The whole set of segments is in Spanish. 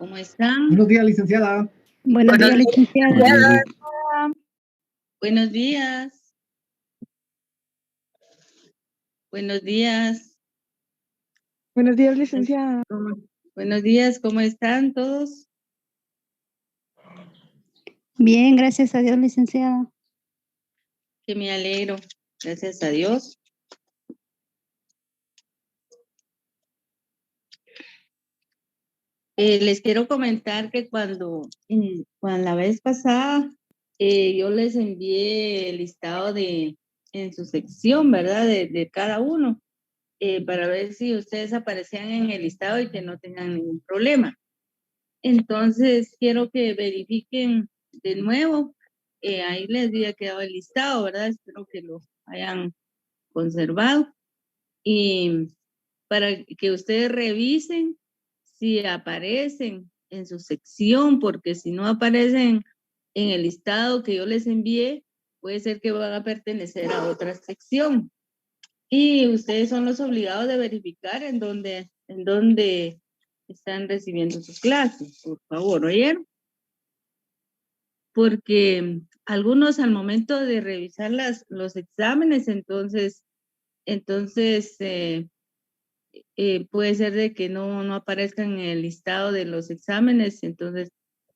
¿Cómo están? Buenos días, licenciada. Buenos días, licenciada. Buenos días. Buenos días. Buenos días, licenciada. Buenos días, ¿cómo están todos? Bien, gracias a Dios, licenciada. Que me alegro, gracias a Dios. Les quiero comentar que cuando la vez pasada yo les envié el listado en su sección, ¿verdad? De cada uno, para ver si ustedes aparecían en el listado y que no tengan ningún problema. Entonces, quiero que verifiquen de nuevo. Ahí les había quedado el listado, ¿verdad? Espero que lo hayan conservado. Y para que ustedes revisen si aparecen en su sección, porque si no aparecen en el listado que yo les envié, puede ser que van a pertenecer a otra sección. Y ustedes son los obligados de verificar en dónde están recibiendo sus clases, por favor, ¿oyeron? Porque algunos al momento de revisar los exámenes, entonces puede ser de que no aparezcan en el listado de los exámenes, entonces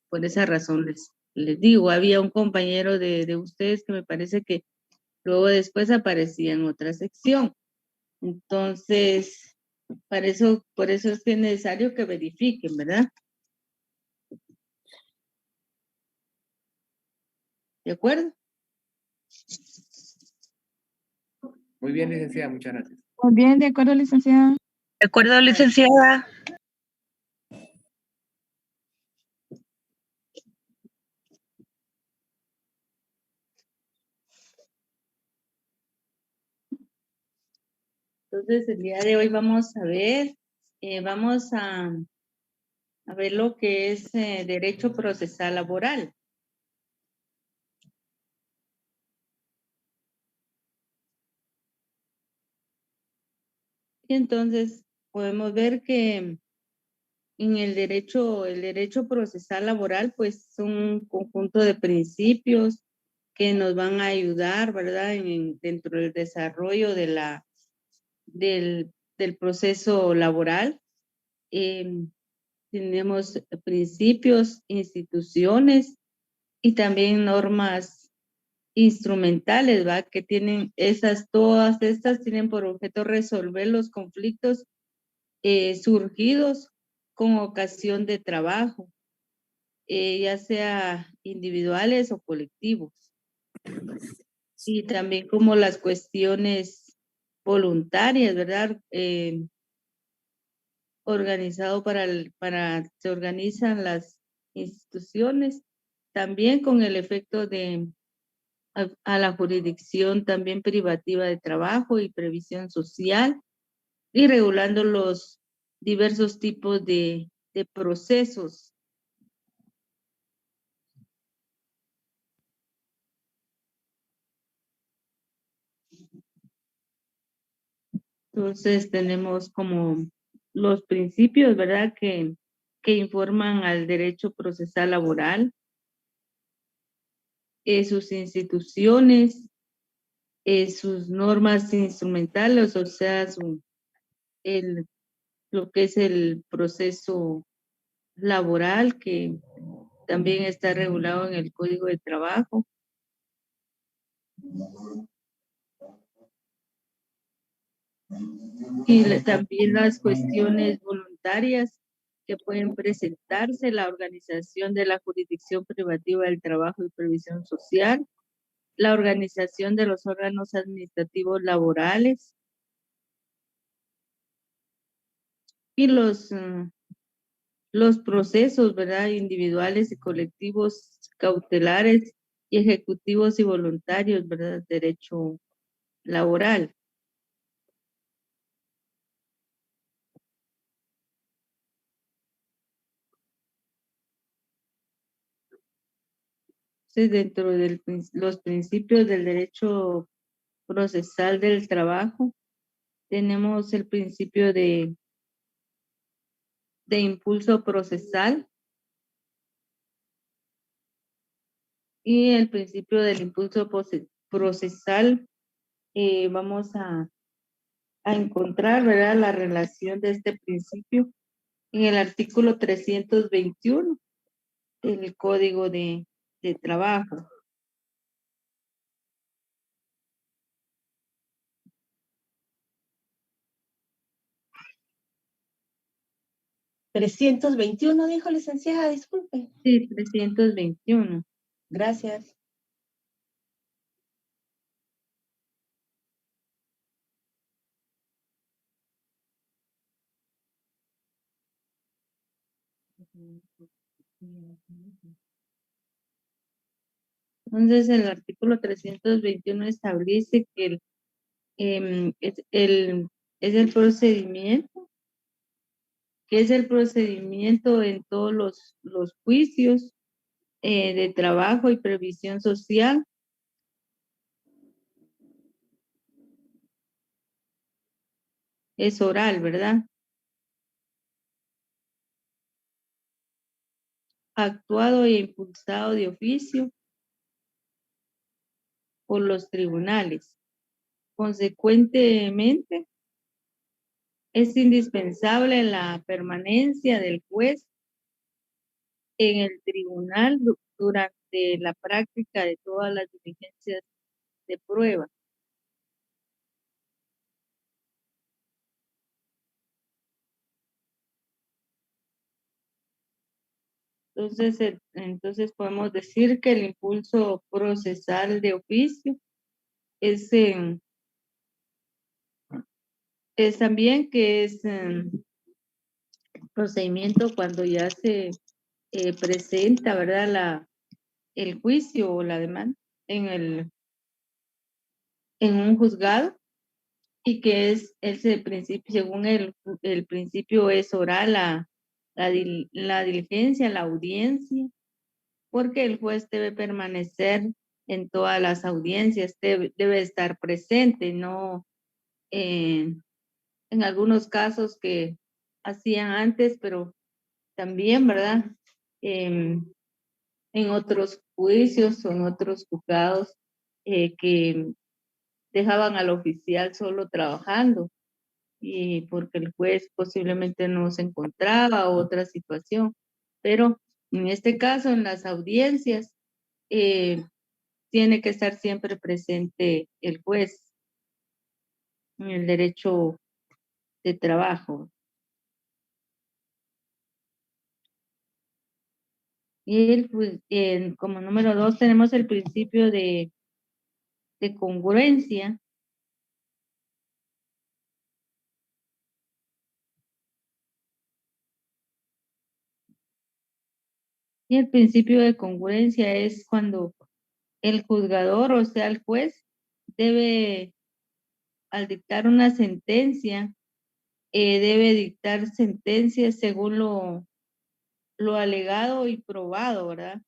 por esa razón les digo, había un compañero de ustedes que me parece que luego después aparecía en otra sección. Entonces, por eso es que es necesario que verifiquen, ¿verdad? ¿De acuerdo? Muy bien, licenciada, muchas gracias. Muy bien, de acuerdo, licenciada. De acuerdo, licenciada. Entonces, el día de hoy vamos a ver, ver lo que es derecho procesal laboral. Y entonces podemos ver que en el derecho procesal laboral, pues son un conjunto de principios que nos van a ayudar, ¿verdad? Dentro del desarrollo del proceso laboral. Tenemos principios, instituciones y también normas instrumentales, ¿va? Que tienen todas estas tienen por objeto resolver los conflictos surgidos con ocasión de trabajo, ya sea individuales o colectivos. Y también como las cuestiones voluntarias, ¿verdad? Se organizan las instituciones también con el efecto a la jurisdicción también privativa de trabajo y previsión social, y regulando los diversos tipos de procesos. Entonces tenemos como los principios, ¿verdad? Que informan al derecho procesal laboral, sus instituciones, sus normas instrumentales, o sea, lo que es el proceso laboral, que también está regulado en el Código de Trabajo. Y también las cuestiones voluntarias que pueden presentarse, la organización de la jurisdicción privativa del trabajo y previsión social, la organización de los órganos administrativos laborales y los procesos, ¿verdad? Individuales y colectivos, cautelares y ejecutivos y voluntarios, ¿verdad? Derecho laboral. Entonces, dentro de los principios del derecho procesal del trabajo, tenemos el principio de impulso procesal, Y el principio del impulso procesal, vamos a encontrar, ¿verdad?, la relación de este principio en el artículo 321 del Código de Trabajo. ¿321 dijo, licenciada? Disculpe. Sí, 321. Gracias. Entonces, el artículo 321 establece que es el procedimiento, que es el procedimiento en todos los juicios de trabajo y previsión social. Es oral, ¿verdad? Actuado e impulsado de oficio por los tribunales. Consecuentemente, es indispensable la permanencia del juez en el tribunal durante la práctica de todas las diligencias de prueba. Entonces podemos decir que el impulso procesal de oficio es también que es procedimiento cuando ya se presenta, ¿verdad?, el juicio o la demanda en un juzgado, y que es el principio, según el principio es oral la diligencia, la audiencia, porque el juez debe permanecer en todas las audiencias, debe estar presente, no en algunos casos que hacían antes, pero también, ¿verdad? En otros juicios o en otros juzgados que dejaban al oficial solo trabajando, y porque el juez posiblemente no se encontraba otra situación. Pero en este caso, en las audiencias, tiene que estar siempre presente el juez en el derecho de trabajo. Y como número 2 tenemos el principio de congruencia. Y el principio de congruencia es cuando el juzgador, o sea, el juez, debe, al dictar una sentencia, debe dictar sentencias según lo alegado y probado, ¿verdad?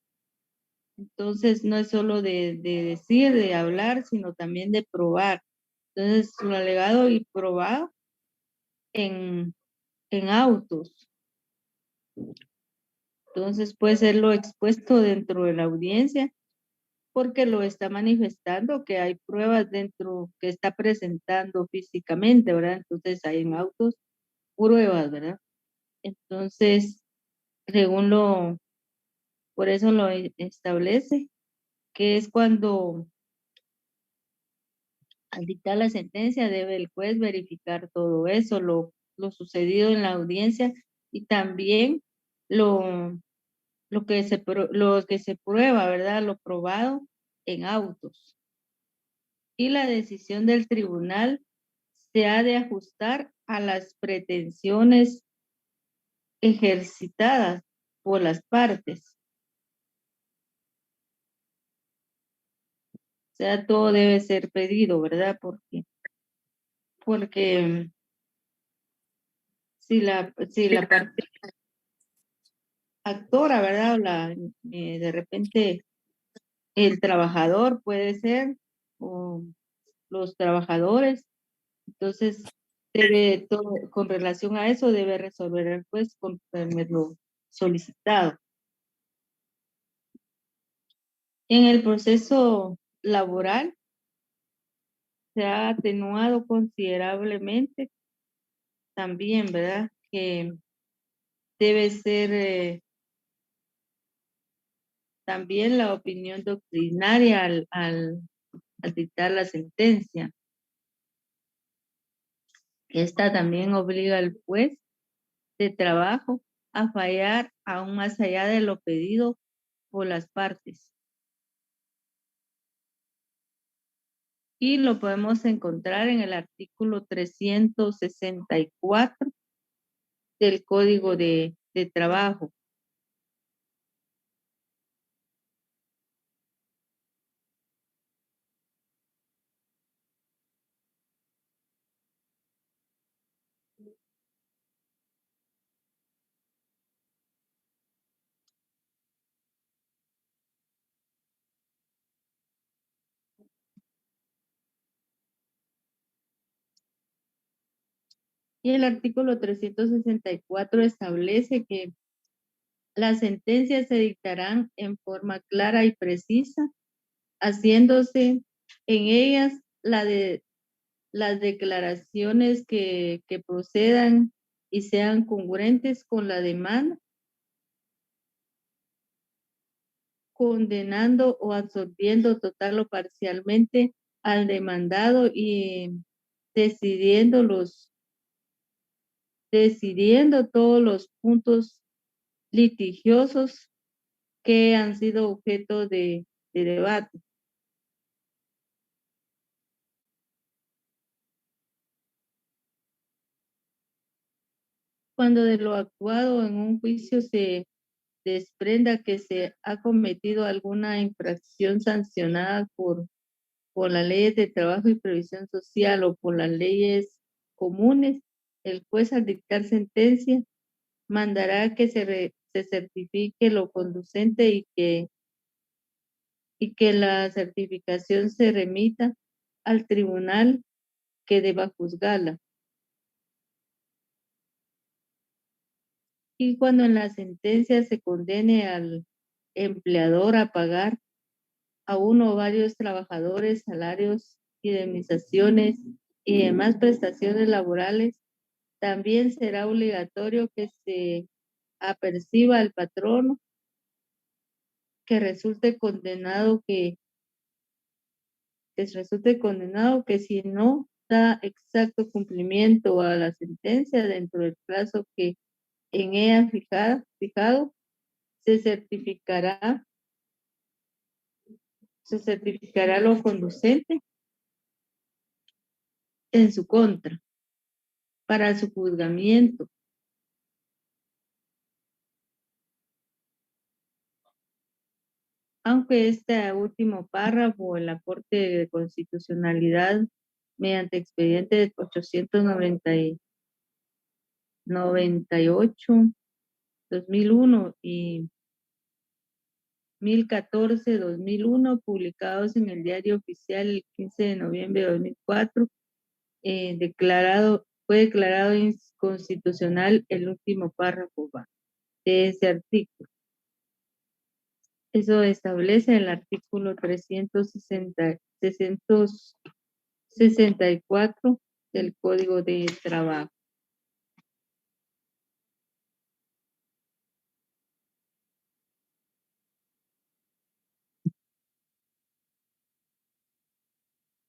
Entonces, no es solo de decir, de hablar, sino también de probar. Entonces, lo alegado y probado en autos. Entonces, puede ser lo expuesto dentro de la audiencia, porque lo está manifestando, que hay pruebas dentro que está presentando físicamente, ¿verdad? Entonces, hay en autos pruebas, ¿verdad? Entonces, según por eso lo establece, que es cuando al dictar la sentencia debe el juez verificar todo eso, lo sucedido en la audiencia, y también lo lo que se prueba, ¿verdad? Lo probado en autos. Y la decisión del tribunal se ha de ajustar a las pretensiones ejercitadas por las partes. O sea, todo debe ser pedido, ¿verdad? Porque si la parte actora, ¿verdad? De repente el trabajador puede ser, o los trabajadores, entonces debe todo, con relación a eso, debe resolver el juez conforme lo solicitado. En el proceso laboral se ha atenuado considerablemente también, ¿verdad? Que debe ser también la opinión doctrinaria al dictar la sentencia. Esta también obliga al juez de trabajo a fallar aún más allá de lo pedido por las partes. Y lo podemos encontrar en el artículo 364 del Código de Trabajo. Y el artículo 364 establece que las sentencias se dictarán en forma clara y precisa, haciéndose en ellas las declaraciones que procedan y sean congruentes con la demanda, condenando o absolviendo total o parcialmente al demandado y decidiendo todos los puntos litigiosos que han sido objeto de debate. Cuando de lo actuado en un juicio se desprenda que se ha cometido alguna infracción sancionada por las leyes de trabajo y previsión social o por las leyes comunes, el juez al dictar sentencia mandará que se certifique lo conducente y que la certificación se remita al tribunal que deba juzgarla. Y cuando en la sentencia se condene al empleador a pagar a uno o varios trabajadores salarios, indemnizaciones y demás prestaciones laborales, también será obligatorio que se aperciba al patrono que resulte condenado que si no da exacto cumplimiento a la sentencia dentro del plazo que en ella fijado, se certificará lo conducente en su contra para su juzgamiento. Aunque este último párrafo en la Corte de Constitucionalidad, mediante expediente 898, 2001 y 1014-2001, publicados en el Diario Oficial el 15 de noviembre de 2004, fue declarado inconstitucional el último párrafo de ese artículo. Eso establece el artículo 364 del Código de Trabajo.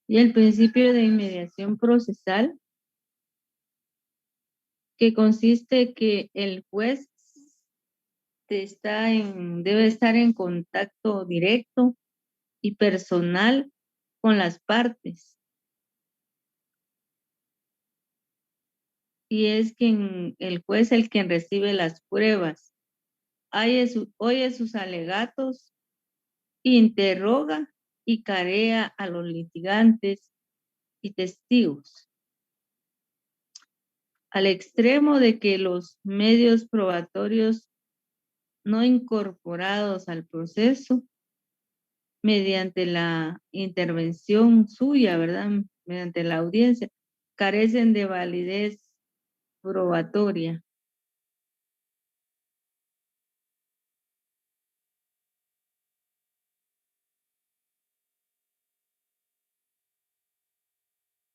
Y el principio de inmediación procesal, que consiste que el juez debe estar en contacto directo y personal con las partes. Y es el juez el quien recibe las pruebas, oye sus alegatos, interroga y carea a los litigantes y testigos, al extremo de que los medios probatorios no incorporados al proceso mediante la intervención suya, ¿verdad? Mediante la audiencia, carecen de validez probatoria.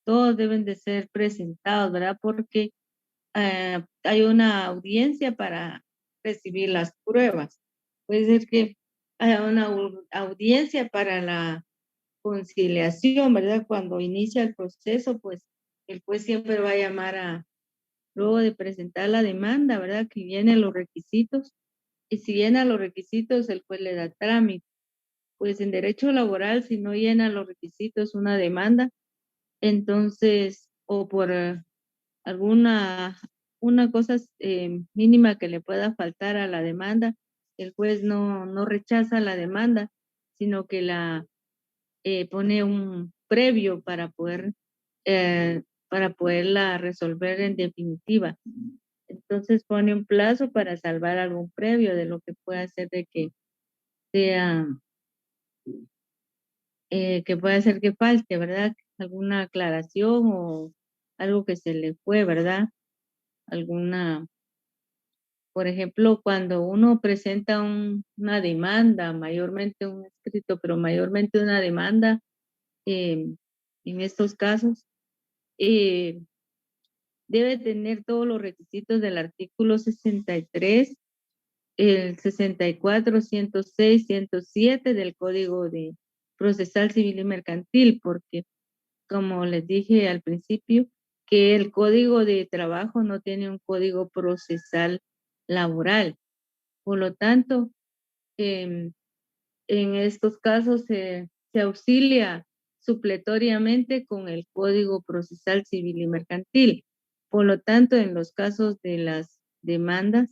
todos deben de ser presentados, ¿verdad? Porque hay una audiencia para recibir las pruebas. Puede ser que haya una audiencia para la conciliación, ¿verdad? Cuando inicia el proceso, pues el juez siempre va a llamar luego de presentar la demanda, ¿verdad? Que llene los requisitos. Y si llena los requisitos, el juez le da trámite. Pues en derecho laboral, si no llena los requisitos una demanda, entonces, o por alguna una cosa mínima que le pueda faltar a la demanda, el juez no rechaza la demanda, sino que la pone un previo para poderla resolver en definitiva. Entonces pone un plazo para salvar algún previo de lo que pueda hacer de que sea, que pueda hacer que falte, ¿verdad? Alguna aclaración o algo que se le fue, ¿verdad? Alguna, por ejemplo, cuando uno presenta una demanda, mayormente un escrito, pero mayormente una demanda, en estos casos, eh, debe tener todos los requisitos del artículo 63, el 64, 106, 107 del Código de Procesal Civil y Mercantil, porque como les dije al principio, que el Código de Trabajo no tiene un código procesal laboral. Por lo tanto, en estos casos se auxilia supletoriamente con el Código Procesal Civil y Mercantil. Por lo tanto, en los casos de las demandas,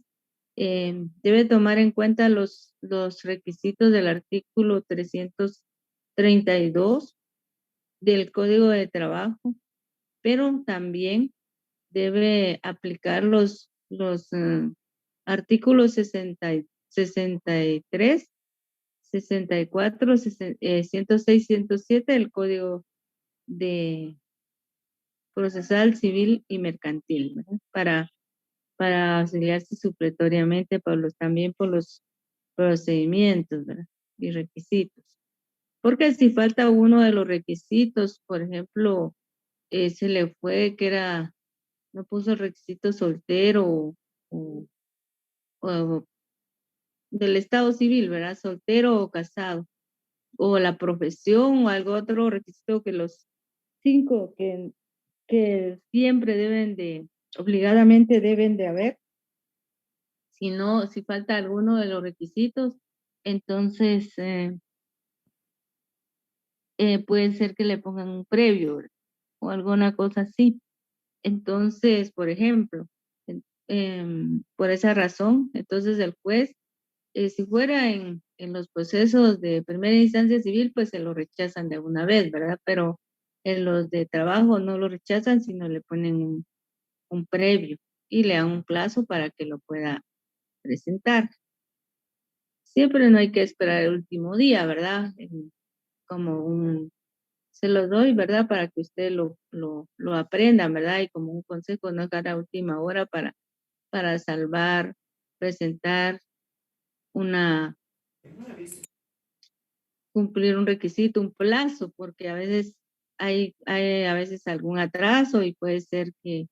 debe tomar en cuenta los requisitos del artículo 332 del Código de Trabajo, pero también debe aplicar los artículos 63, 64, 106, 107 del Código de Procesal Civil y Mercantil, ¿verdad? Para auxiliarse supletoriamente también por los procedimientos, ¿verdad? Y requisitos. Porque si falta uno de los requisitos, por ejemplo, se le fue que no puso el requisito soltero o, o del estado civil, ¿verdad? Soltero o casado, o la profesión o algo otro requisito que los 5 que siempre obligadamente deben de haber. Si no, si falta alguno de los requisitos, entonces puede ser que le pongan un previo, ¿verdad? O alguna cosa así. Entonces, por ejemplo, por esa razón, entonces el juez, si fuera en los procesos de primera instancia civil, pues se lo rechazan de una vez, ¿verdad? Pero en los de trabajo no lo rechazan, sino le ponen un previo y le dan un plazo para que lo pueda presentar. Siempre no hay que esperar el último día, ¿verdad? Se lo doy, ¿verdad? Para que usted lo aprendan, ¿verdad? Y como un consejo, no cada última hora para salvar, presentar cumplir un requisito, un plazo, porque a veces hay a veces algún atraso y puede ser que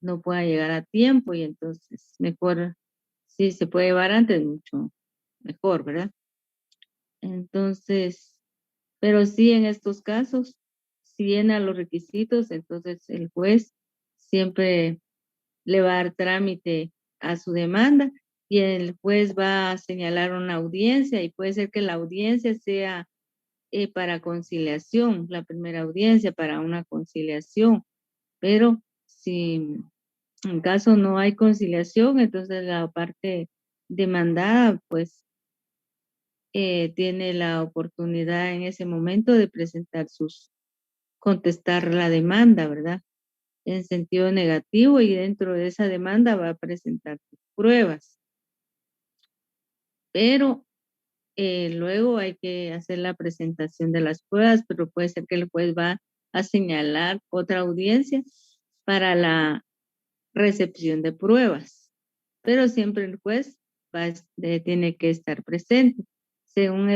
no pueda llegar a tiempo y entonces mejor, si se puede llevar antes, mucho mejor, ¿verdad? Entonces, pero sí en estos casos, si llena los requisitos, entonces el juez siempre le va a dar trámite a su demanda y el juez va a señalar una audiencia y puede ser que la audiencia sea para conciliación, la primera audiencia para una conciliación, pero si en caso no hay conciliación, entonces la parte demandada pues tiene la oportunidad en ese momento de contestar la demanda, ¿verdad? En sentido negativo y dentro de esa demanda va a presentar sus pruebas. Pero luego hay que hacer la presentación de las pruebas, pero puede ser que el juez va a señalar otra audiencia para la recepción de pruebas. Pero siempre el juez tiene que estar presente. Según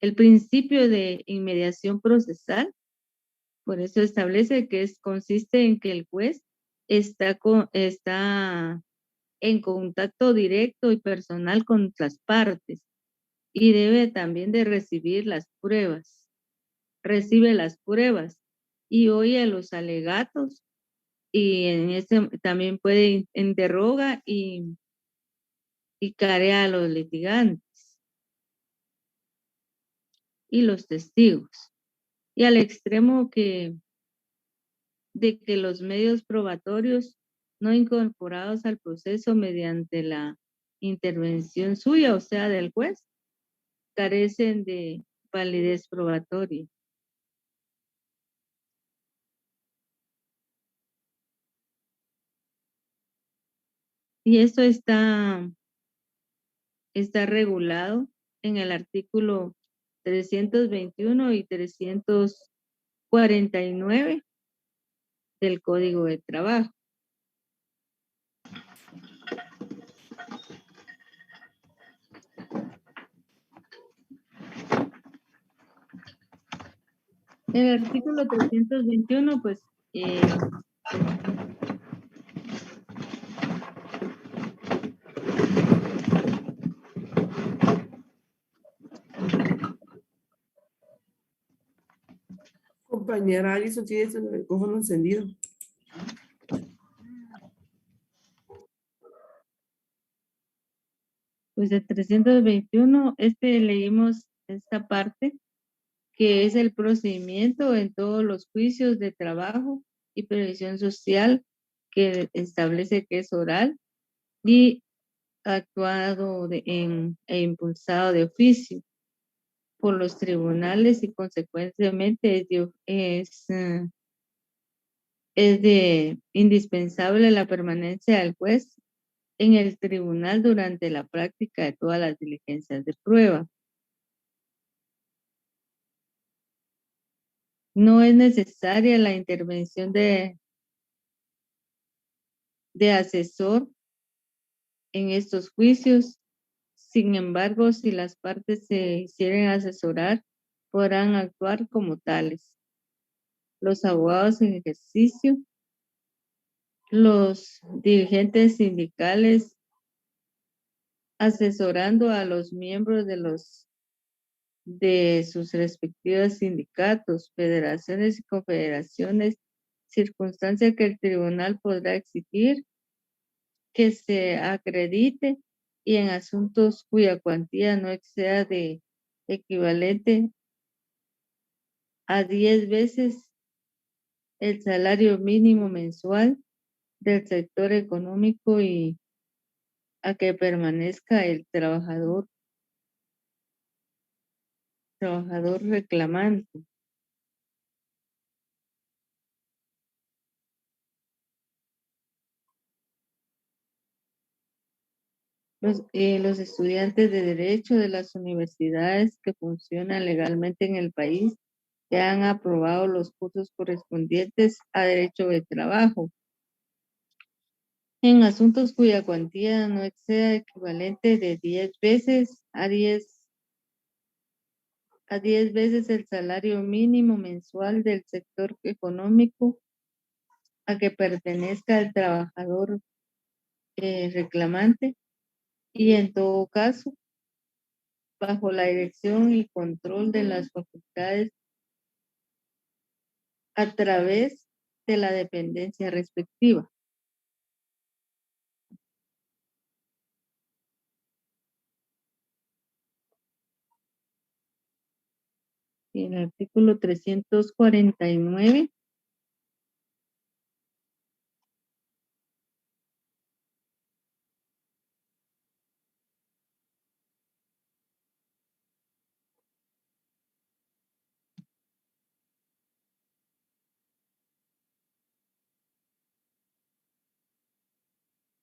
el principio de inmediación procesal. Por eso establece que consiste en que el juez está en contacto directo y personal con las partes y debe también de recibir las pruebas. Recibe las pruebas y oye los alegatos y también puede interroga y carea a los litigantes y los testigos. Y al extremo de que los medios probatorios no incorporados al proceso mediante la intervención suya, o sea, del juez, carecen de validez probatoria. Y esto está regulado en el artículo 321 y 349 del Código de Trabajo. El artículo 321, pues, Compañera Alison tiene su micrófono encendido. pues el 321, leímos esta parte, que es el procedimiento en todos los juicios de trabajo y previsión social, que establece que es oral y actuado e impulsado de oficio por los tribunales y consecuentemente es de indispensable la permanencia del juez en el tribunal durante la práctica de todas las diligencias de prueba. No es necesaria la intervención de asesor en estos juicios. Sin embargo, si las partes se hicieren asesorar, podrán actuar como tales. Los abogados en ejercicio, los dirigentes sindicales, asesorando a los miembros de sus respectivos sindicatos, federaciones y confederaciones, circunstancia que el tribunal podrá exigir que se acredite y en asuntos cuya cuantía no exceda de equivalente a 10 veces el salario mínimo mensual del sector económico y a que permanezca el trabajador reclamante. Los estudiantes de Derecho de las universidades que funcionan legalmente en el país que han aprobado los cursos correspondientes a Derecho de Trabajo en asuntos cuya cuantía no exceda equivalente de 10 veces a 10 veces el salario mínimo mensual del sector económico a que pertenezca el trabajador reclamante y en todo caso bajo la dirección y control de las facultades a través de la dependencia respectiva. Y el artículo 349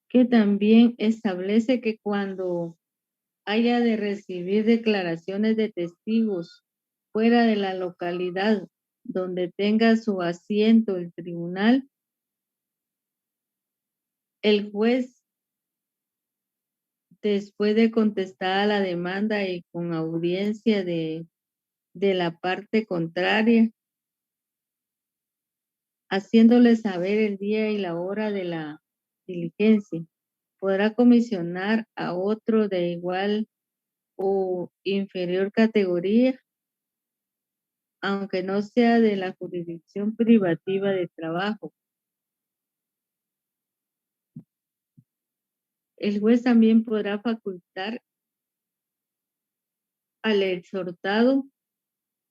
que también establece que cuando haya de recibir declaraciones de testigos fuera de la localidad donde tenga su asiento el tribunal, el juez, después de contestar a la demanda y con audiencia de de la parte contraria, haciéndole saber el día y la hora de la diligencia. Podrá comisionar a otro de igual o inferior categoría, aunque no sea de la jurisdicción privativa de trabajo. El juez también podrá facultar al exhortado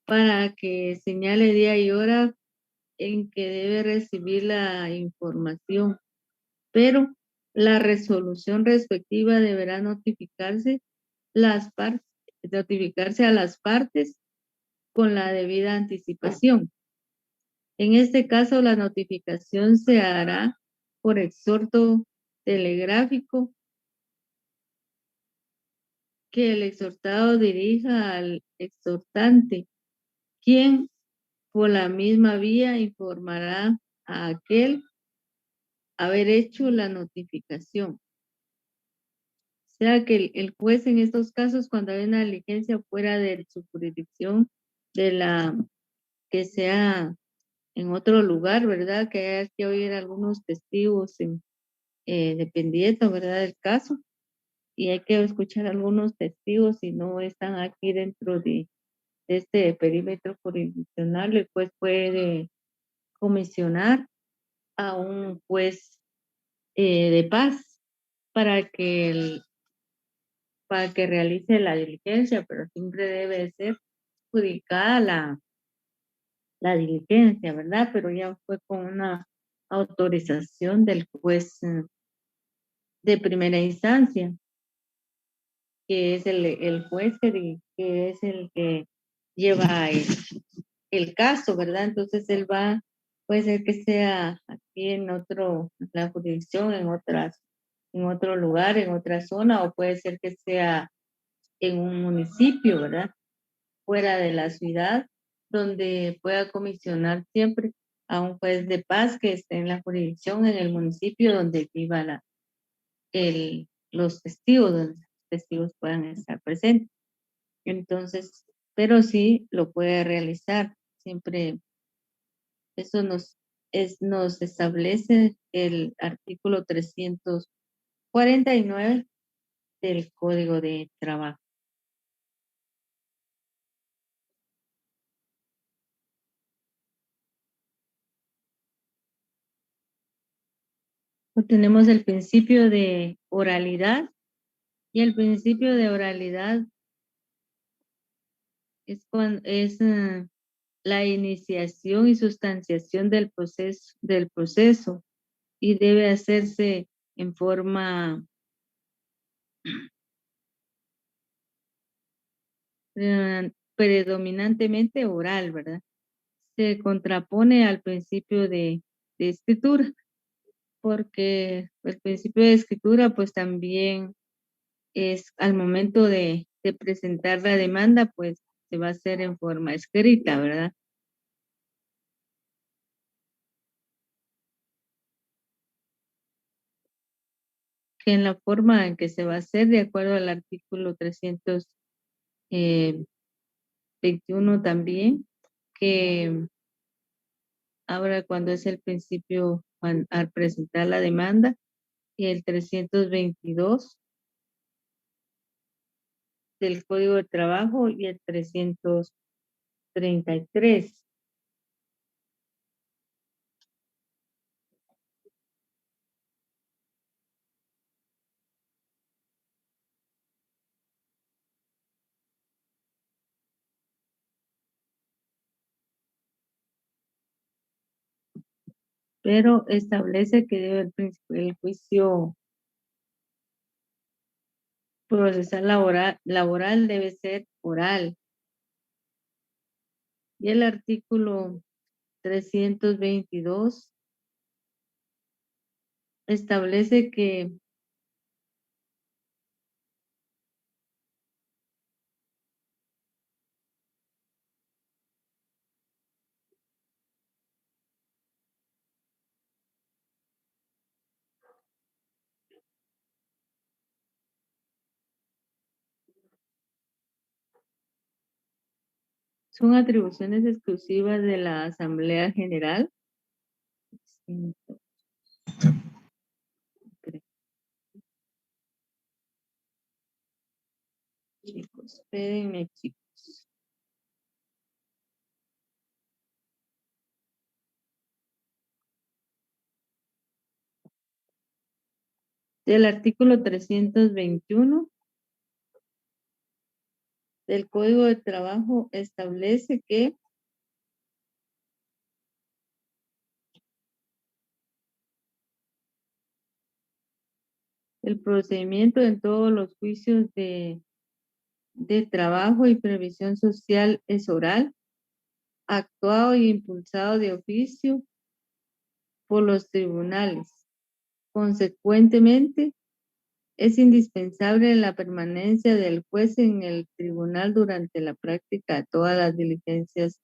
para que señale día y hora en que debe recibir la información, pero la resolución respectiva deberá notificarse a las partes con la debida anticipación. En este caso, la notificación se hará por exhorto telegráfico que el exhortado dirija al exhortante, quien por la misma vía informará a aquel haber hecho la notificación. O sea que el juez en estos casos, cuando hay una diligencia fuera de su jurisdicción, de la que sea en otro lugar, ¿verdad? Que haya que oír algunos testigos dependiendo, ¿verdad? Del caso. Y hay que escuchar algunos testigos si no están aquí dentro de este perímetro jurisdiccional. El juez puede comisionar a un juez de paz para que realice la diligencia, pero siempre debe ser adjudicada la diligencia, ¿verdad? Pero ya fue con una autorización del juez de primera instancia, que es el juez que es el que lleva el caso, ¿verdad? Entonces él puede ser que sea aquí en la jurisdicción, en otro lugar, en otra zona, o puede ser que sea en un municipio, ¿verdad? Fuera de la ciudad, donde pueda comisionar siempre a un juez de paz que esté en la jurisdicción, en el municipio donde viva los testigos, donde los testigos puedan estar presentes. Entonces, pero sí lo puede realizar. Siempre eso nos establece el artículo 349 del Código de Trabajo. Tenemos el principio de oralidad, y el principio de oralidad es la iniciación y sustanciación del proceso y debe hacerse en forma predominantemente oral, ¿verdad? Se contrapone al principio de escritura, porque el principio de escritura pues también es al momento de presentar la demanda, pues se va a hacer en forma escrita, ¿verdad? Que en la forma en que se va a hacer, de acuerdo al artículo 321 también, que ahora cuando es el principio al presentar la demanda, y el 322 del Código de Trabajo y el 333. Pero establece que el juicio procesal laboral debe ser oral. Y el artículo 322 establece que son atribuciones exclusivas de la Asamblea General. Chicos, espérenme, chicos. Del artículo 321 del Código de Trabajo establece que el procedimiento en todos los juicios de trabajo y previsión social es oral, actuado y impulsado de oficio por los tribunales. Consecuentemente, es indispensable la permanencia del juez en el tribunal durante la práctica de todas las diligencias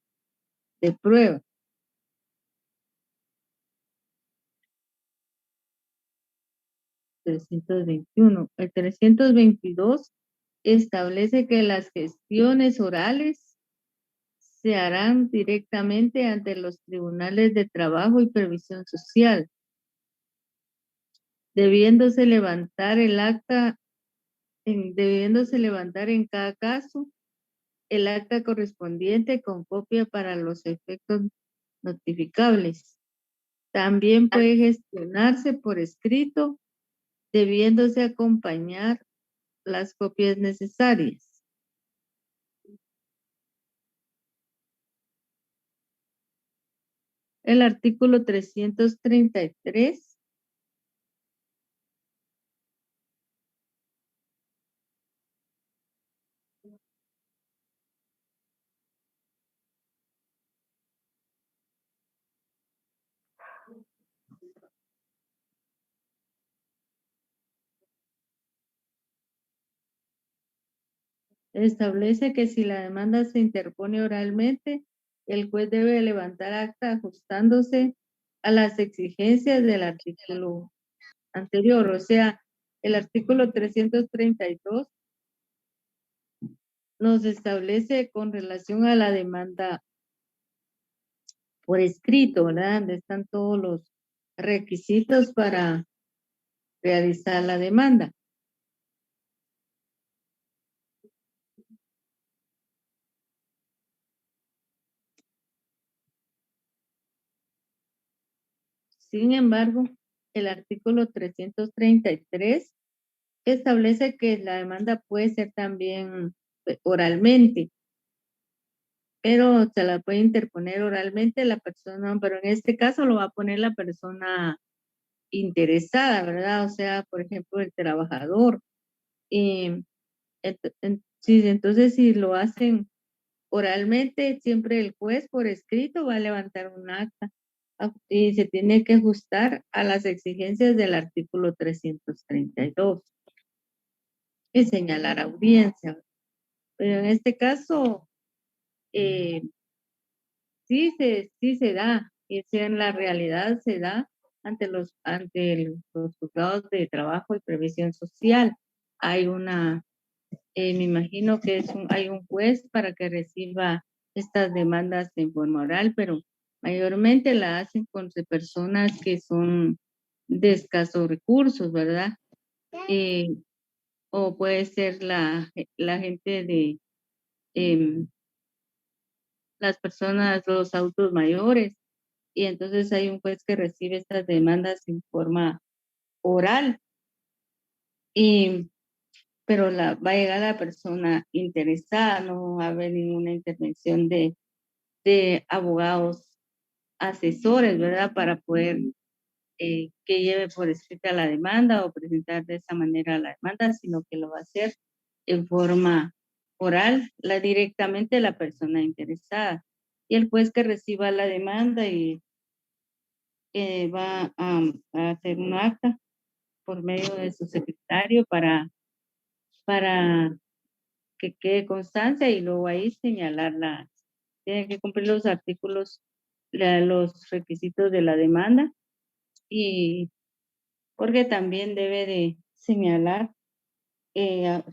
de prueba. El 322 establece que las gestiones orales se harán directamente ante los tribunales de trabajo y previsión social, debiéndose levantar en cada caso el acta correspondiente con copia para los efectos notificables. También puede gestionarse por escrito, debiéndose acompañar las copias necesarias. El artículo 333 establece que si la demanda se interpone oralmente, el juez debe levantar acta ajustándose a las exigencias del artículo anterior. O sea, el artículo 332 nos establece con relación a la demanda por escrito, ¿verdad? Donde están todos los requisitos para realizar la demanda. Sin embargo, el artículo 333 establece que la demanda puede ser también oralmente, pero se la puede interponer oralmente la persona, pero en este caso lo va a poner la persona interesada, ¿verdad? O sea, por ejemplo, el trabajador. Sí, entonces si lo hacen oralmente, siempre el juez por escrito va a levantar un acta y se tiene que ajustar a las exigencias del artículo 332 y señalar audiencia. Pero en este caso, sí se da, y si en la realidad se da ante los juzgados de trabajo y previsión social. Hay me imagino que hay un juez para que reciba estas demandas en forma oral, pero mayormente la hacen con personas que son de escasos recursos, ¿verdad? O puede ser la gente de las personas, los adultos mayores, y entonces hay un juez que recibe estas demandas en forma oral, pero va a llegar la persona interesada, no va a haber ninguna intervención de abogados asesores, ¿verdad? Para poder que lleve por escrita la demanda o presentar de esa manera la demanda, sino que lo va a hacer en forma oral, directamente la persona interesada. Y el juez que reciba la demanda y va a hacer un acta por medio de su secretario para que quede constancia y luego ahí señalar tiene que cumplir los artículos, los requisitos de la demanda, y porque también debe de señalar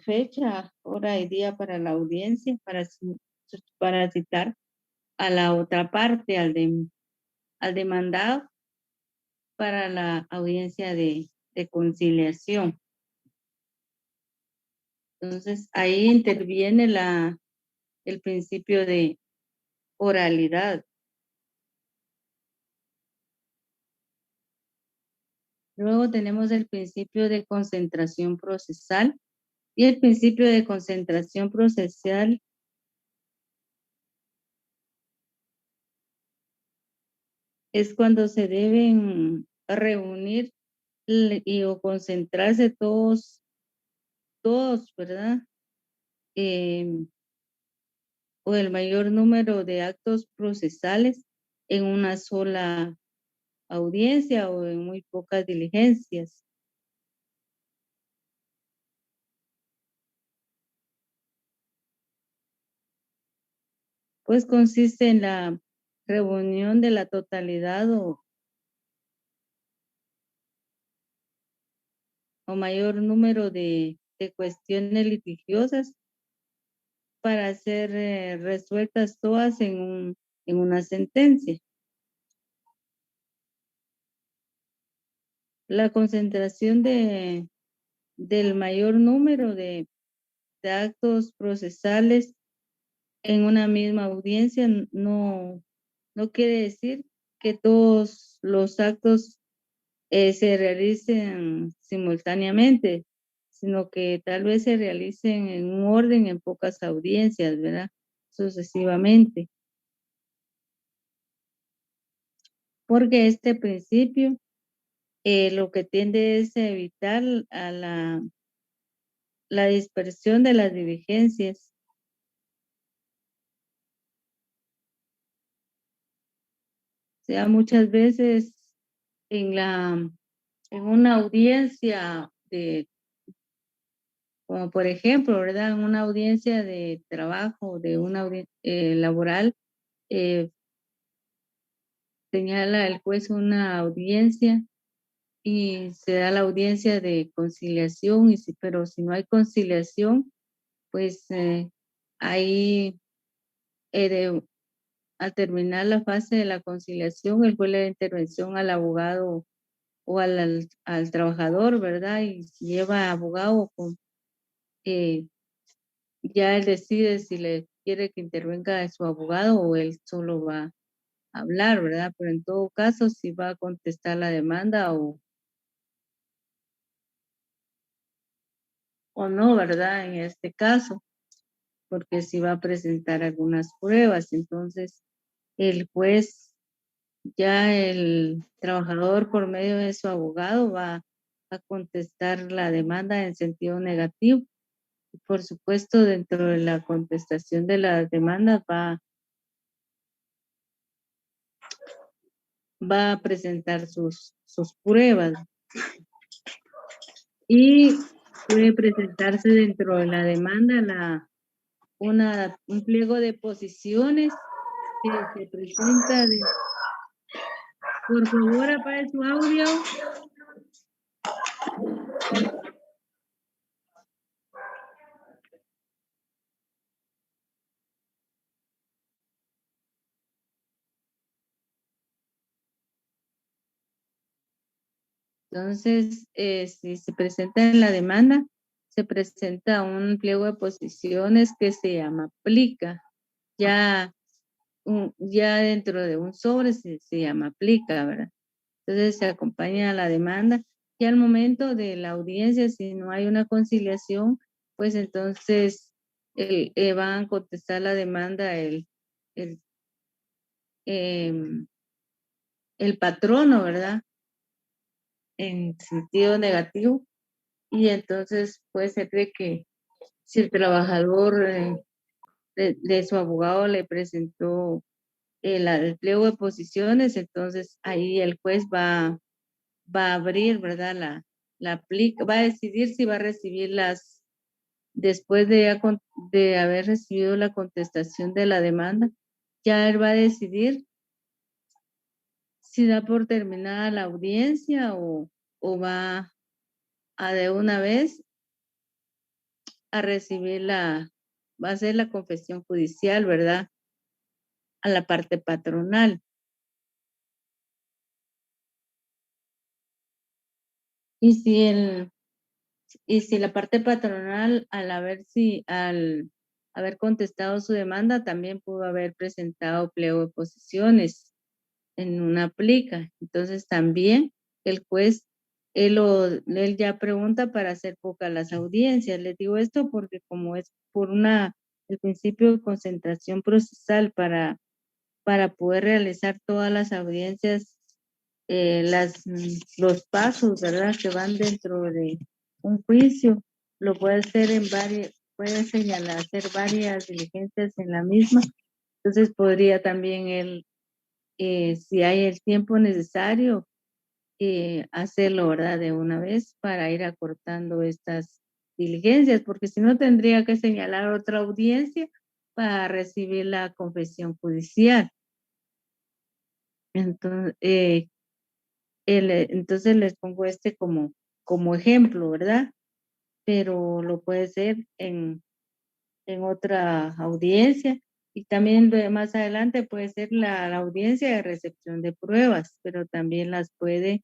fecha, hora y día para la audiencia, para para citar a la otra parte, al demandado, para la audiencia de conciliación. Entonces, ahí interviene el principio de oralidad. Luego tenemos el principio de concentración procesal, y el principio de concentración procesal es cuando se deben reunir o concentrarse todos, ¿verdad? O el mayor número de actos procesales en una sola audiencia o en muy pocas diligencias. Pues consiste en la reunión de la totalidad o mayor número de cuestiones litigiosas para ser resueltas todas en una sentencia. La concentración del mayor número de actos procesales en una misma audiencia no quiere decir que todos los actos se realicen simultáneamente, sino que tal vez se realicen en un orden en pocas audiencias, ¿verdad? Sucesivamente. Porque este principio lo que tiende es a evitar a la dispersión de las diligencias. O sea, muchas veces en una audiencia como por ejemplo, ¿verdad? En una audiencia de trabajo, de una laboral, señala el juez una audiencia y se da la audiencia de conciliación, pero si no hay conciliación, pues ahí al terminar la fase de la conciliación, el juez le da intervención al abogado o al trabajador, ¿verdad? Y si lleva abogado, ya él decide si le quiere que intervenga su abogado o él solo va a hablar, ¿verdad? Pero en todo caso, si va a contestar la demanda o no, ¿verdad? En este caso, porque si va a presentar algunas pruebas, entonces el juez, ya el trabajador por medio de su abogado va a contestar la demanda en sentido negativo. Y por supuesto, dentro de la contestación de las demandas va a presentar sus pruebas y puede presentarse dentro de la demanda un pliego de posiciones que se presenta por favor apague su audio. Entonces, si se presenta en la demanda, se presenta un pliego de posiciones que se llama plica. Ya dentro de un sobre se llama plica, ¿verdad? Entonces se acompaña a la demanda y al momento de la audiencia, si no hay una conciliación, pues entonces van a contestar la demanda el patrono, ¿verdad? En sentido negativo, y entonces puede ser de que si el trabajador de su abogado le presentó el pliego de posiciones, entonces ahí el juez va a abrir, ¿verdad? Va a decidir si va a recibir después de haber recibido la contestación de la demanda, ya él va a decidir si da por terminada la audiencia o va a de una vez a recibir va a ser la confesión judicial, ¿verdad? A la parte patronal. Y si la parte patronal, al haber contestado su demanda, también pudo haber presentado pliego de posiciones en una plica. Entonces también el juez, él ya pregunta para hacer pocas las audiencias. Les digo esto porque como es por el principio de concentración procesal para poder realizar todas las audiencias, los pasos, ¿verdad? Que van dentro de un juicio, lo puede hacer puede hacer varias diligencias en la misma. Entonces podría también él, si hay el tiempo necesario, hacerlo, ¿verdad? De una vez para ir acortando estas diligencias, porque si no tendría que señalar otra audiencia para recibir la confesión judicial. Entonces les pongo este como ejemplo, ¿verdad? Pero lo puede ser en otra audiencia, y también más adelante puede ser la audiencia de recepción de pruebas, pero también las puede,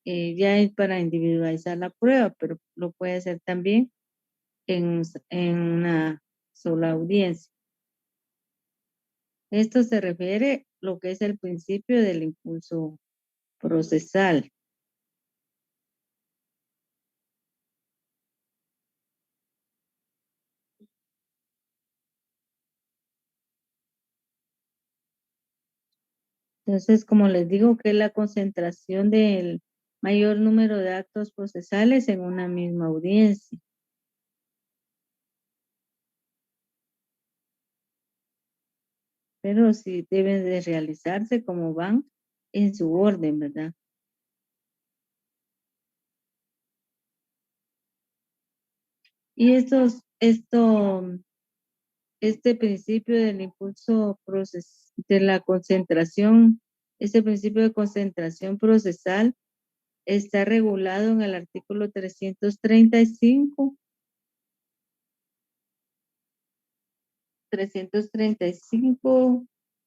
ya es para individualizar la prueba, pero lo puede hacer también en una sola audiencia. Esto se refiere a lo que es el principio del impulso procesal. Entonces, como les digo, que es la concentración del mayor número de actos procesales en una misma audiencia. Pero sí deben de realizarse como van en su orden, ¿verdad? Y este principio del impulso de la concentración, este principio de concentración procesal está regulado en el artículo 335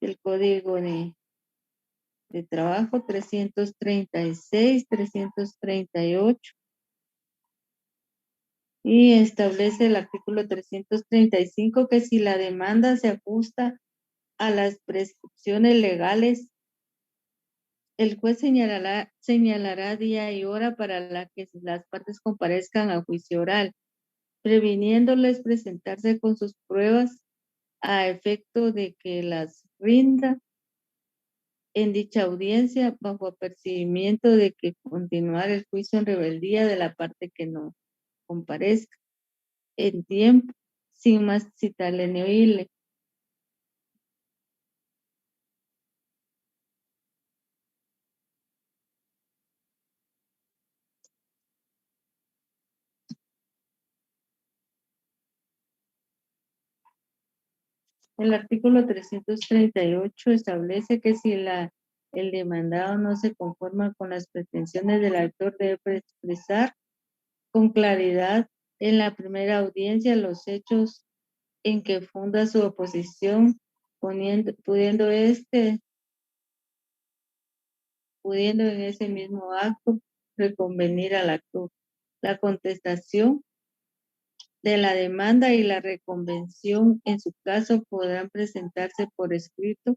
del Código de Trabajo, 336, 338, y establece el artículo 335 que si la demanda se ajusta a las prescripciones legales, el juez señalará día y hora para la que las partes comparezcan a juicio oral, previniéndoles presentarse con sus pruebas a efecto de que las rinda en dicha audiencia bajo apercibimiento de que continuar el juicio en rebeldía de la parte que no comparezca en tiempo, sin más citarle ni oírle. El artículo 338 establece que si el demandado no se conforma con las pretensiones del autor, debe expresar con claridad en la primera audiencia los hechos en que funda su oposición, pudiendo en ese mismo acto reconvenir al actor. La contestación de la demanda y la reconvención en su caso podrán presentarse por escrito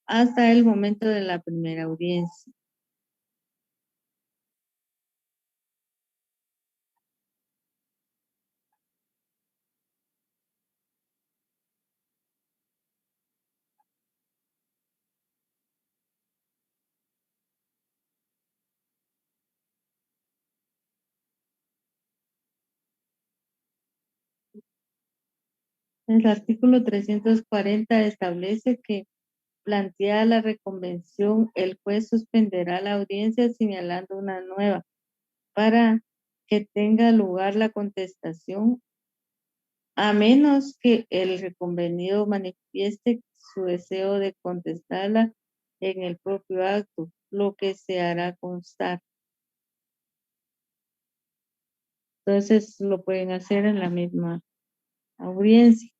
hasta el momento de la primera audiencia. El artículo 340 establece que planteada la reconvención, el juez suspenderá la audiencia señalando una nueva para que tenga lugar la contestación, a menos que el reconvenido manifieste su deseo de contestarla en el propio acto, lo que se hará constar. Entonces lo pueden hacer en la misma audiencia.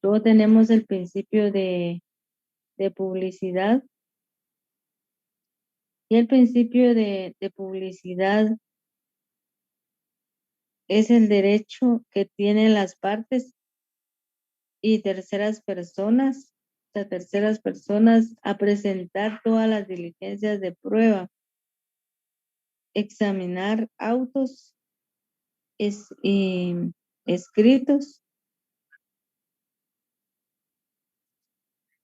Luego tenemos el principio de publicidad. Y el principio de publicidad es el derecho que tienen las partes y terceras personas, a presentar todas las diligencias de prueba, examinar autos y escritos.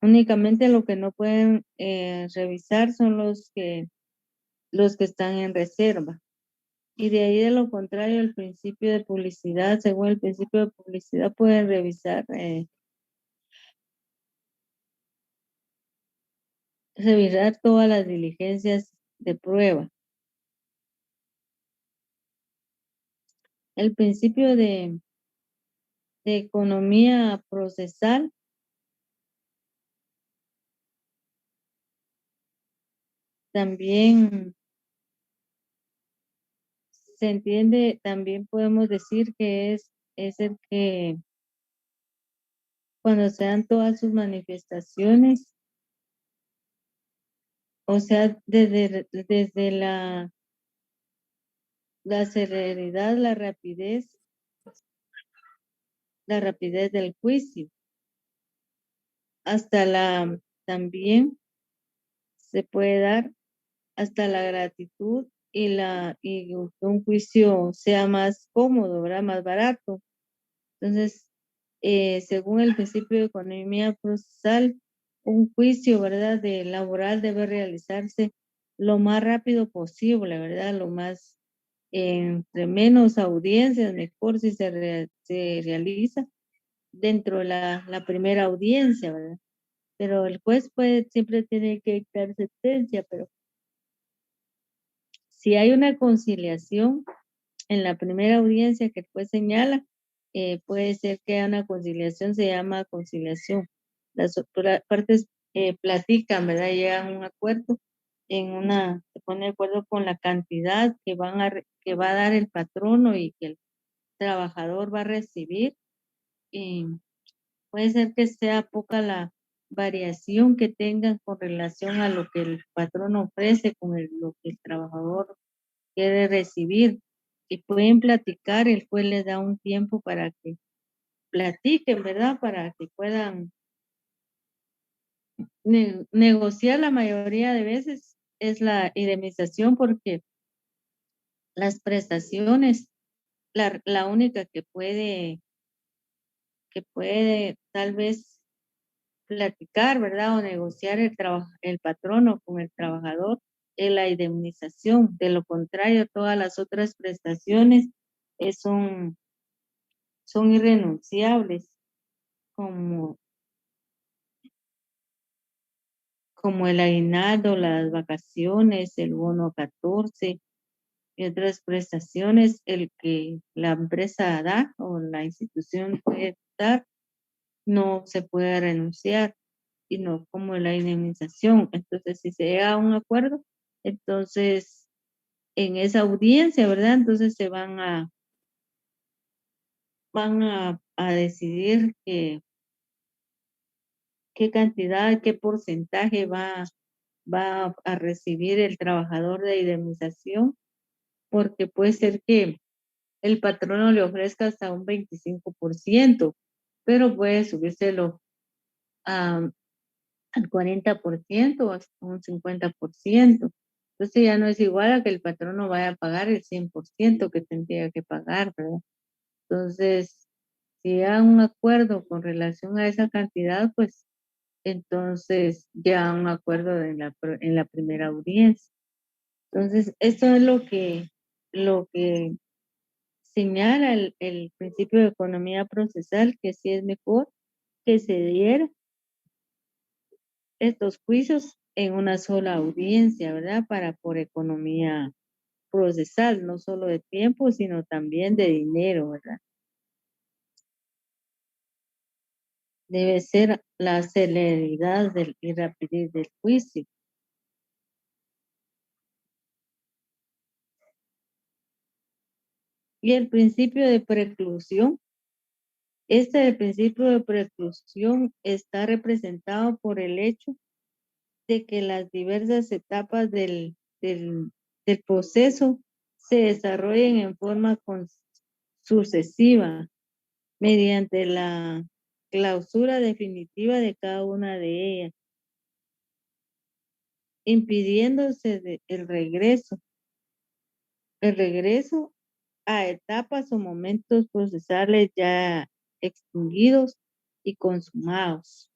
Únicamente lo que no pueden revisar son los que están en reserva. Y de ahí de lo contrario, el principio de publicidad, según el principio de publicidad, pueden revisar todas las diligencias de prueba. El principio de economía procesal también se entiende, también podemos decir que es el que cuando se dan todas sus manifestaciones, o sea, desde la celeridad, la rapidez del juicio, hasta también se puede dar hasta la gratitud y que un juicio sea más cómodo, ¿verdad? Más barato. Entonces, según el principio de economía procesal, un juicio, ¿verdad? De laboral debe realizarse lo más rápido posible, ¿verdad? Entre menos audiencias, mejor si se realiza dentro de la primera audiencia, ¿verdad? Pero el juez siempre tiene que dictar sentencia, pero si hay una conciliación en la primera audiencia que el juez señala, puede ser que haya una conciliación, se llama conciliación. Las partes platican, ¿verdad? Llegan a un acuerdo, se pone de acuerdo con la cantidad que va a dar el patrono y que el trabajador va a recibir. Y puede ser que sea poca la variación que tengan con relación a lo que el patrón ofrece con lo que el trabajador quiere recibir. Y pueden platicar, el juez les da un tiempo para que platiquen, ¿verdad? Para que puedan negociar. La mayoría de veces es la indemnización, porque las prestaciones, la única que puede tal vez platicar, ¿verdad? O negociar el patrono con el trabajador es la indemnización. De lo contrario, todas las otras prestaciones son irrenunciables, como el aguinaldo, las vacaciones, el bono 14 y otras prestaciones, el que la empresa da o la institución puede dar, no se puede renunciar, y no como la indemnización. Entonces, si se llega a un acuerdo, entonces en esa audiencia, ¿verdad? Entonces se van a decidir qué cantidad, qué porcentaje va a recibir el trabajador de indemnización, porque puede ser que el patrono le ofrezca hasta un 25%, pero puede subírselo al 40% o hasta un 50%. Entonces ya no es igual a que el patrono vaya a pagar el 100% que tendría que pagar, ¿verdad? Entonces, si hay un acuerdo con relación a esa cantidad, pues entonces ya un acuerdo en la primera audiencia. Entonces, esto es lo que señala el principio de economía procesal, que sí es mejor que se diera estos juicios en una sola audiencia, ¿verdad? Por economía procesal, no solo de tiempo, sino también de dinero, ¿verdad? Debe ser la celeridad y rapidez del juicio. Y el principio de preclusión El principio de preclusión está representado por el hecho de que las diversas etapas del proceso se desarrollen en forma sucesiva mediante la clausura definitiva de cada una de ellas, impidiéndose el regreso a etapas o momentos procesales ya extinguidos y consumados.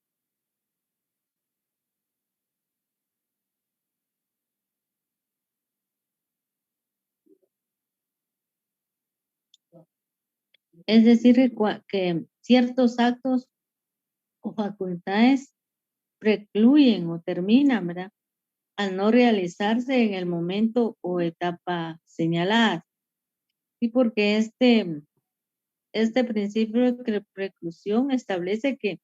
Es decir, que ciertos actos o facultades precluyen o terminan, ¿verdad? Al no realizarse en el momento o etapa señalada. Y porque este principio de preclusión establece que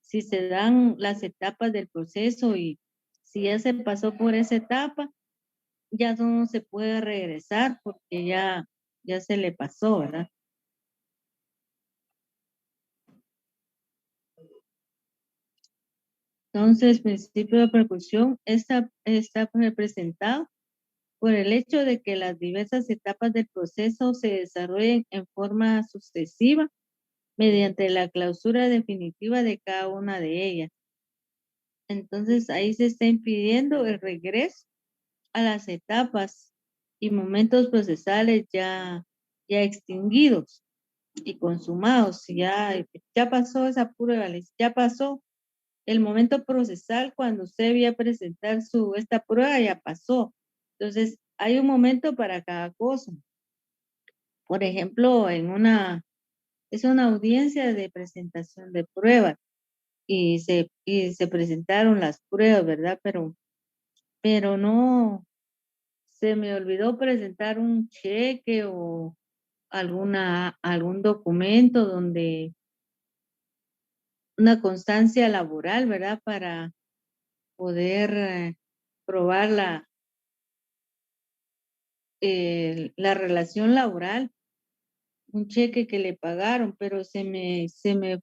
si se dan las etapas del proceso y si ya se pasó por esa etapa, ya no se puede regresar porque ya se le pasó, ¿verdad? Entonces, el principio de preclusión está representado por el hecho de que las diversas etapas del proceso se desarrollen en forma sucesiva mediante la clausura definitiva de cada una de ellas. Entonces, ahí se está impidiendo el regreso a las etapas y momentos procesales ya extinguidos y consumados. Ya pasó esa prueba, ya pasó el momento procesal cuando usted debía presentar esta prueba, ya pasó. Entonces, hay un momento para cada cosa. Por ejemplo, es una audiencia de presentación de pruebas y se presentaron las pruebas, ¿verdad? Pero no, se me olvidó presentar un cheque o algún documento donde una constancia laboral, ¿verdad? Para poder probar la relación laboral, un cheque que le pagaron, pero se me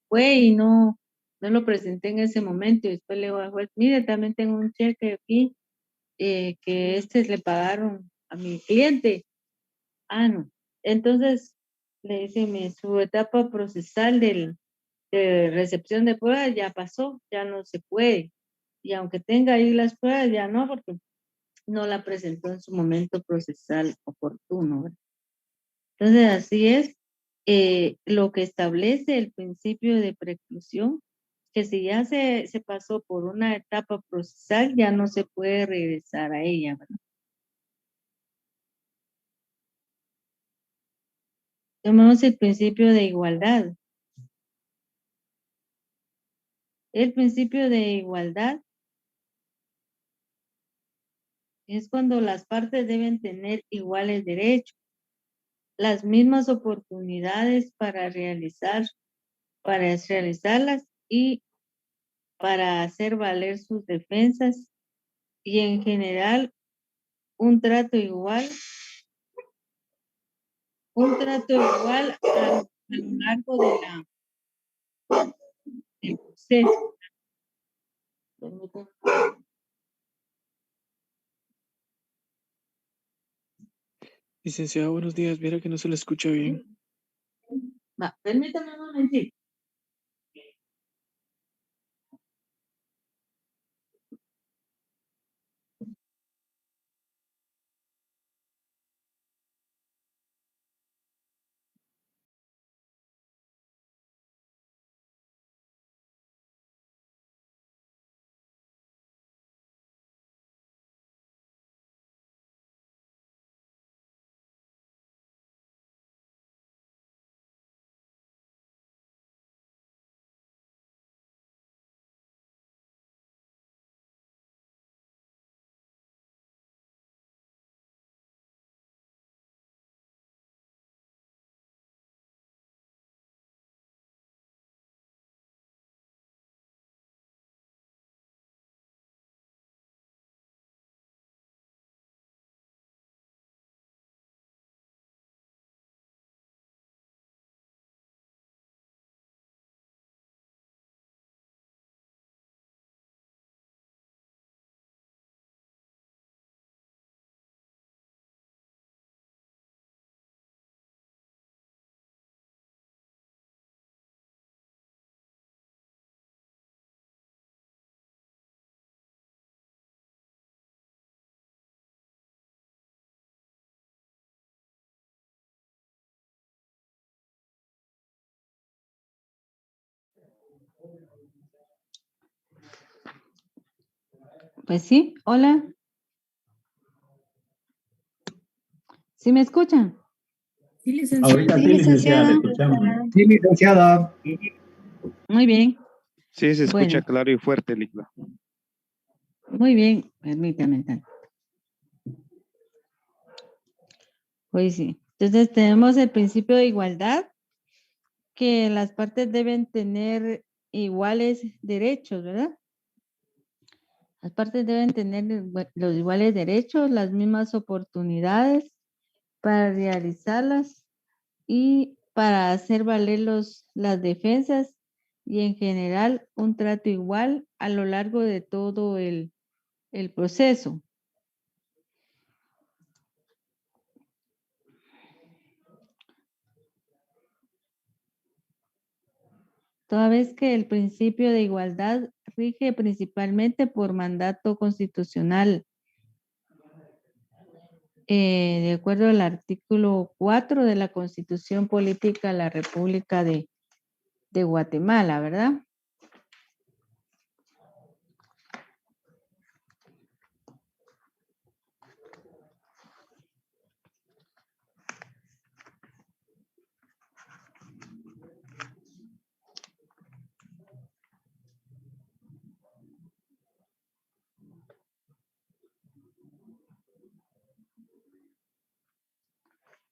fue y no lo presenté en ese momento. Y después le digo al juez, mire, también tengo un cheque aquí que le pagaron a mi cliente. Ah, no. Entonces, le dice, su etapa procesal de recepción de pruebas ya pasó, ya no se puede. Y aunque tenga ahí las pruebas, ya no, porque no la presentó en su momento procesal oportuno, ¿verdad? Entonces, así es lo que establece el principio de preclusión, que si ya se pasó por una etapa procesal, ya no se puede regresar a ella, ¿verdad? Tomamos el principio de igualdad. El principio de igualdad es cuando las partes deben tener iguales derechos, las mismas oportunidades para realizarlas y para hacer valer sus defensas y en general un trato igual a lo largo del proceso. Licenciada, buenos días. Viera que no se le escucha bien. Permítame un momentito. Pues sí, hola. ¿Sí me escuchan? Sí, licenciada. Ahorita Sí, sí, licenciada, le licenciada. escuchamos. Sí, licenciada. Muy bien. Sí, se escucha Bueno, claro y fuerte, Licla. muy bien. Permítame tanto. Pues sí. Entonces tenemos el principio de igualdad, que las partes deben tener iguales derechos, ¿verdad? Las partes deben tener los iguales derechos, las mismas oportunidades para realizarlas y para hacer valer las defensas y en general un trato igual a lo largo de todo el proceso. Toda vez que el principio de igualdad rige principalmente por mandato constitucional, de acuerdo al artículo 4 de la Constitución Política de la República de Guatemala, ¿verdad?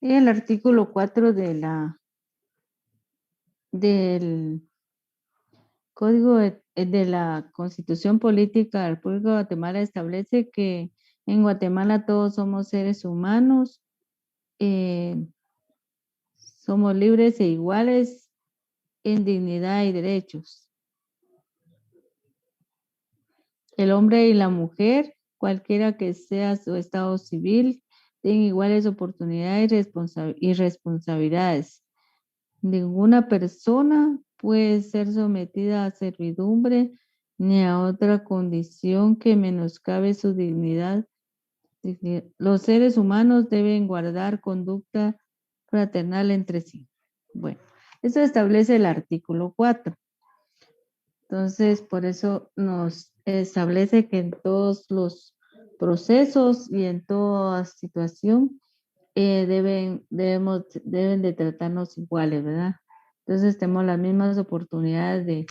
Y el artículo 4 del Código de la Constitución Política de la República de Guatemala establece que en Guatemala todos somos seres humanos, somos libres e iguales en dignidad y derechos. El hombre y la mujer, cualquiera que sea su estado civil, tienen iguales oportunidades y responsabilidades. Ninguna persona puede ser sometida a servidumbre ni a otra condición que menoscabe su dignidad. Los seres humanos deben guardar conducta fraternal entre sí. Bueno, eso establece el artículo 4. Entonces, por eso nos establece que en todos los procesos y en toda situación deben de tratarnos iguales, ¿verdad? Entonces tenemos las mismas oportunidades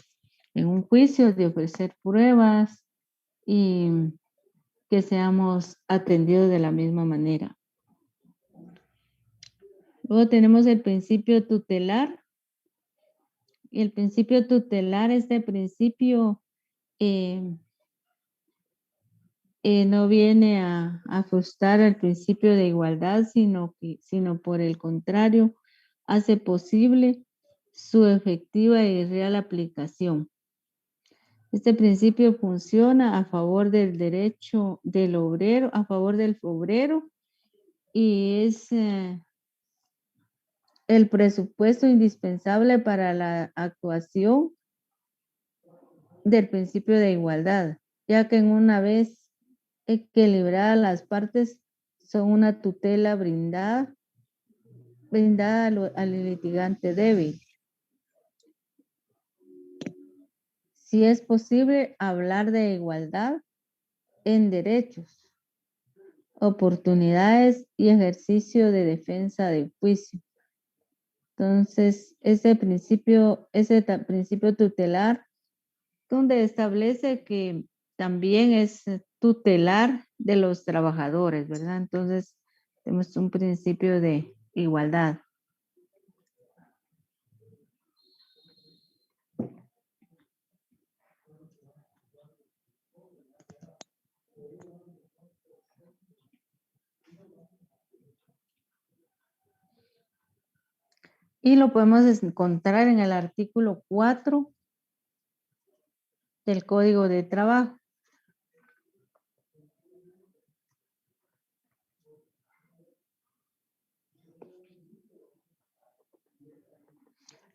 en un juicio de ofrecer pruebas y que seamos atendidos de la misma manera. Luego tenemos el principio tutelar. Y el principio tutelar, este principio no viene a ajustar al principio de igualdad, sino por el contrario, hace posible su efectiva y real aplicación. Este principio funciona a favor del derecho del obrero, a favor del obrero, y es el presupuesto indispensable para la actuación del principio de igualdad, ya que en una vez equilibradas las partes son una tutela brindada al litigante débil. Si es posible hablar de igualdad en derechos, oportunidades y ejercicio de defensa de juicio. Entonces, ese principio tutelar, donde establece que también es tutelar de los trabajadores, ¿verdad? Entonces, tenemos un principio de igualdad. Y lo podemos encontrar en el artículo 4 del Código de Trabajo.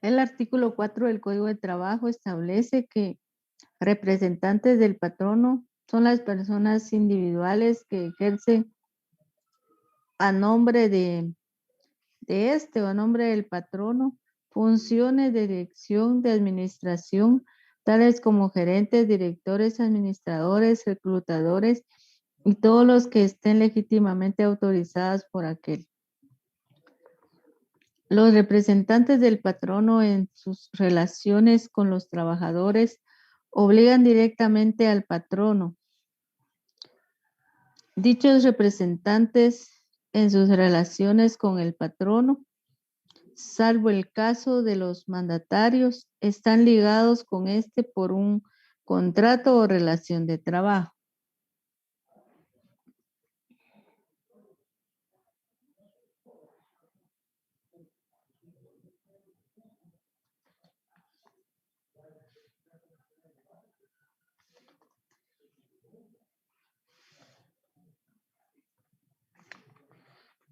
El artículo 4 del Código de Trabajo establece que representantes del patrono son las personas individuales que ejercen a nombre de este o a nombre del patrono funciones de dirección, de administración, tales como gerentes, directores, administradores, reclutadores y todos los que estén legítimamente autorizados por aquel. Los representantes del patrono en sus relaciones con los trabajadores obligan directamente al patrono. Dichos representantes en sus relaciones con el patrono, salvo el caso de los mandatarios, están ligados con este por un contrato o relación de trabajo.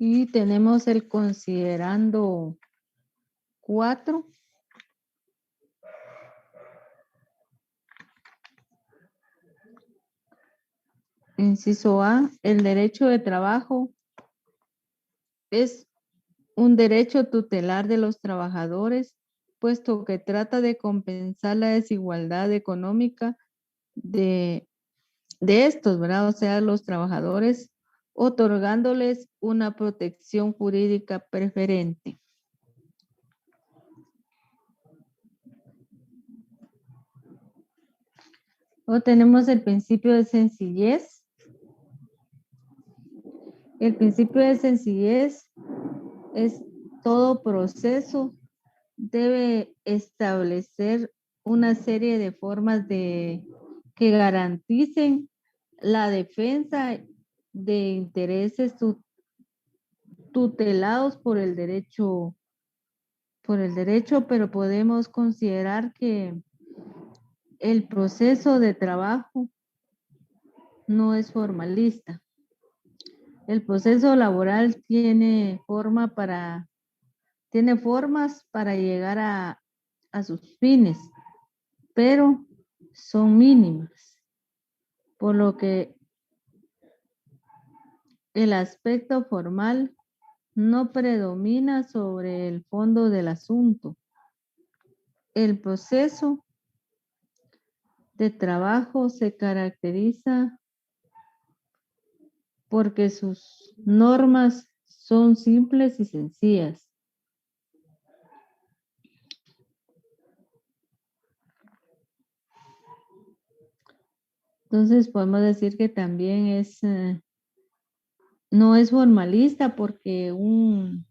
Y tenemos el considerando 4. Inciso A, el derecho de trabajo es un derecho tutelar de los trabajadores, puesto que trata de compensar la desigualdad económica de estos, ¿verdad? O sea, los trabajadores, otorgándoles una protección jurídica preferente. Luego tenemos el principio de sencillez. El principio de sencillez es todo proceso debe establecer una serie de formas que garanticen la defensa de intereses tutelados por el derecho, pero podemos considerar que el proceso de trabajo no es formalista. El proceso laboral tiene formas para llegar a sus fines, pero son mínimas, por lo que el aspecto formal no predomina sobre el fondo del asunto. El proceso de trabajo se caracteriza porque sus normas son simples y sencillas. Entonces podemos decir que también no es formalista porque un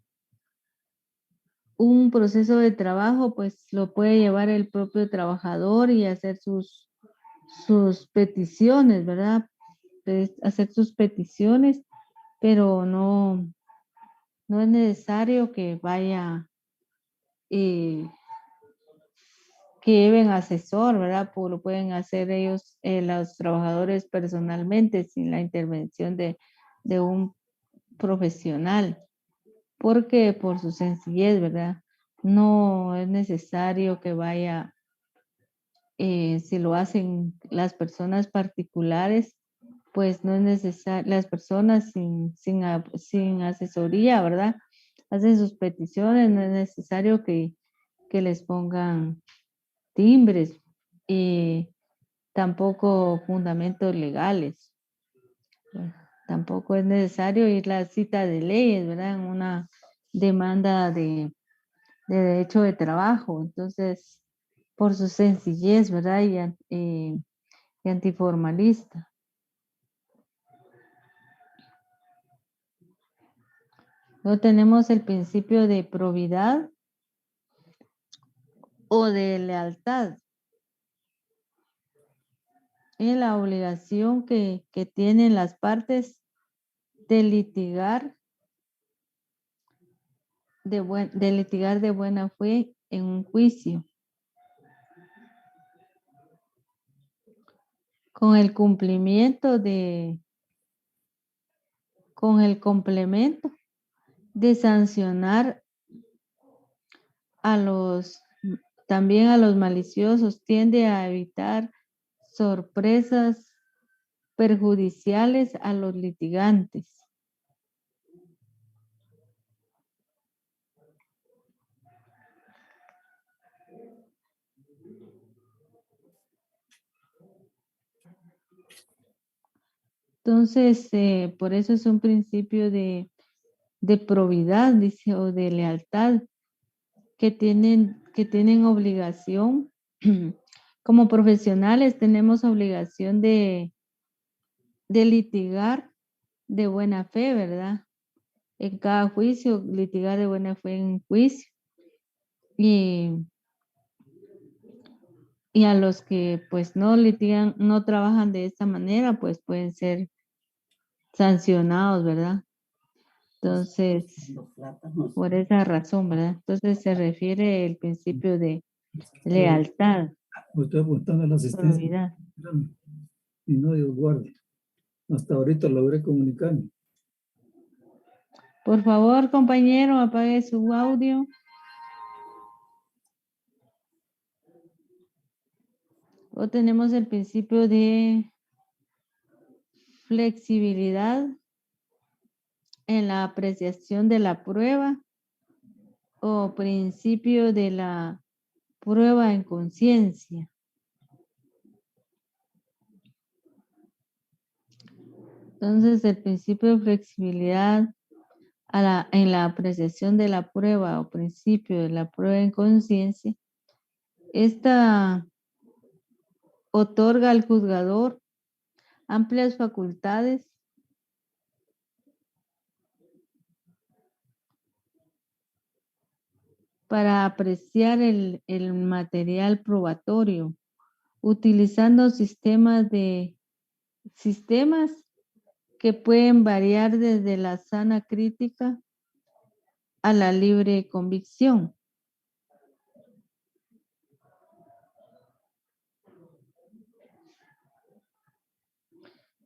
proceso de trabajo pues lo puede llevar el propio trabajador y hacer sus peticiones, ¿verdad? Hacer sus peticiones, pero no es necesario que vaya, que lleven asesor, ¿verdad? Lo pueden hacer ellos, los trabajadores personalmente, sin la intervención de un profesional, porque por su sencillez, ¿verdad? No es necesario que vaya, si lo hacen las personas particulares, pues no es necesario, las personas sin asesoría, ¿verdad? Hacen sus peticiones, no es necesario que les pongan timbres y tampoco fundamentos legales. Tampoco es necesario ir a la cita de leyes, ¿verdad? En una demanda de derecho de trabajo. Entonces, por su sencillez, ¿verdad? Y antiformalista. Luego tenemos el principio de probidad o de lealtad. Es la obligación que tienen las partes de litigar de buena fe en un juicio, con el complemento de sancionar también a los maliciosos, tiende a evitar sorpresas perjudiciales a los litigantes. Entonces, por eso es un principio de probidad, dice, o de lealtad, que tienen obligación. Como profesionales tenemos obligación de litigar de buena fe, ¿verdad? En cada juicio, litigar de buena fe en juicio. Y a los que pues no litigan, no trabajan de esta manera, pues pueden ser sancionados, ¿verdad? Entonces, por esa razón, ¿verdad? Entonces se refiere el principio de lealtad, Estoy apuntando a la asistencia. probidad. Y no, Dios guarde. Hasta ahorita logré comunicarme. Por favor, compañero, apague su audio. O tenemos el principio de flexibilidad en la apreciación de la prueba o principio de la prueba en conciencia. Entonces, el principio de flexibilidad en la apreciación de la prueba o principio de la prueba en conciencia, esta otorga al juzgador amplias facultades para apreciar el material probatorio, utilizando sistemas que pueden variar desde la sana crítica a la libre convicción.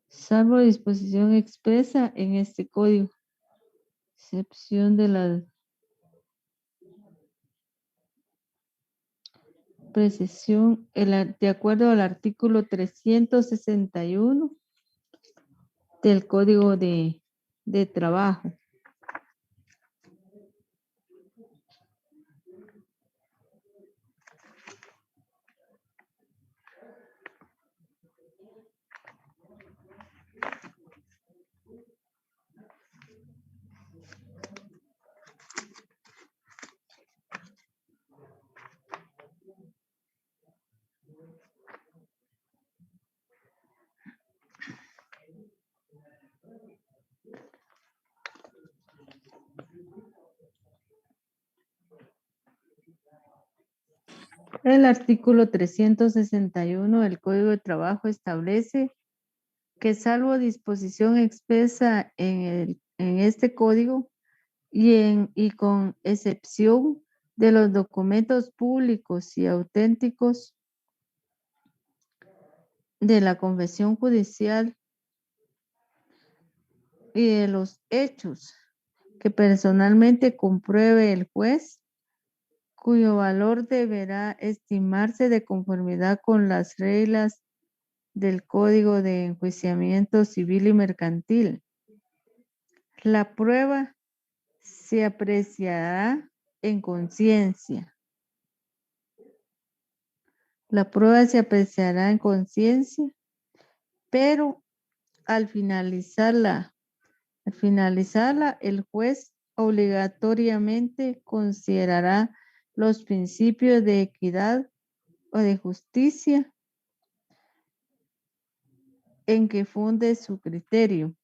Salvo disposición expresa en este código, excepción de la precisión, de acuerdo al artículo 361 del Código de Trabajo. El artículo 361 del Código de Trabajo establece que salvo disposición expresa en este código y con excepción de los documentos públicos y auténticos de la confesión judicial y de los hechos que personalmente compruebe el juez, cuyo valor deberá estimarse de conformidad con las reglas del Código de Enjuiciamiento Civil y Mercantil. La prueba se apreciará en conciencia. La prueba se apreciará en conciencia, pero al finalizarla, el juez obligatoriamente considerará los principios de equidad o de justicia en que funde su criterio.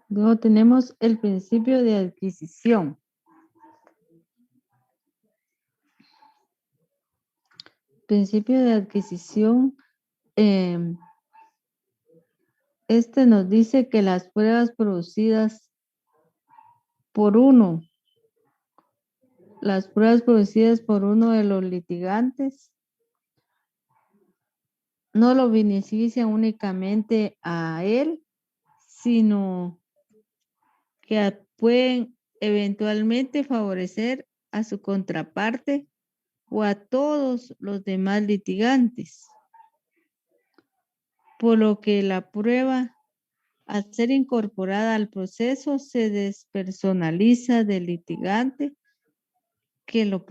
Luego tenemos el principio de adquisición. Principio de adquisición, este nos dice que las pruebas producidas por uno las pruebas producidas por uno de los litigantes no lo benefician únicamente a él, sino que pueden eventualmente favorecer a su contraparte o a todos los demás litigantes, por lo que la prueba, al ser incorporada al proceso, se despersonaliza del litigante que lo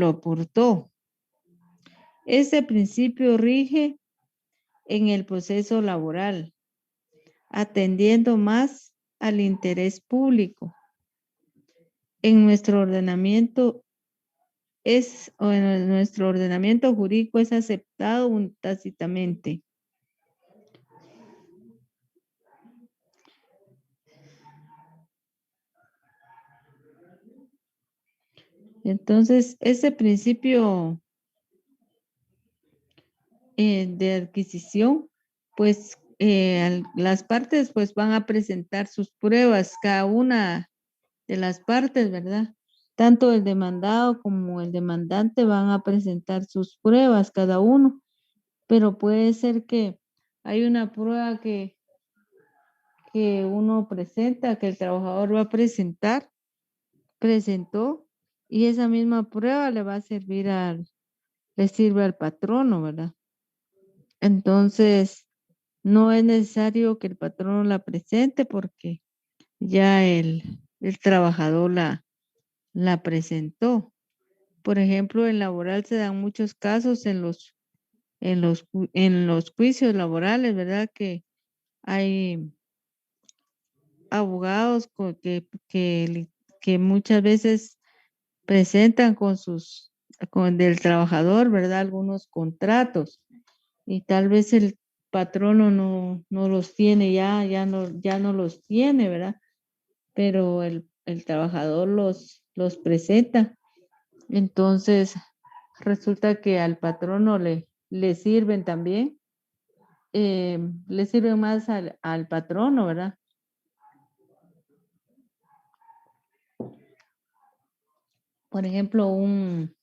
aportó. Ese principio rige en el proceso laboral, atendiendo más al interés público. En nuestro ordenamiento jurídico es aceptado tácitamente. Entonces, ese principio de adquisición, pues las partes pues van a presentar sus pruebas, cada una de las partes, ¿verdad? Tanto el demandado como el demandante van a presentar sus pruebas, cada uno, pero puede ser que hay una prueba que uno presenta, que el trabajador va a presentó, y esa misma prueba le va a servir le sirve al patrono, ¿verdad? Entonces, no es necesario que el patrono la presente porque ya el trabajador la presentó. Por ejemplo, en laboral se dan muchos casos en los juicios laborales, ¿verdad? Que hay abogados que muchas veces presentan con del trabajador, ¿verdad? Algunos contratos y tal vez el patrono no los tiene ya no los tiene, ¿verdad? Pero el trabajador los presenta. Entonces, resulta que al patrono le sirven también, le sirven más al patrono, ¿verdad? Por ejemplo, un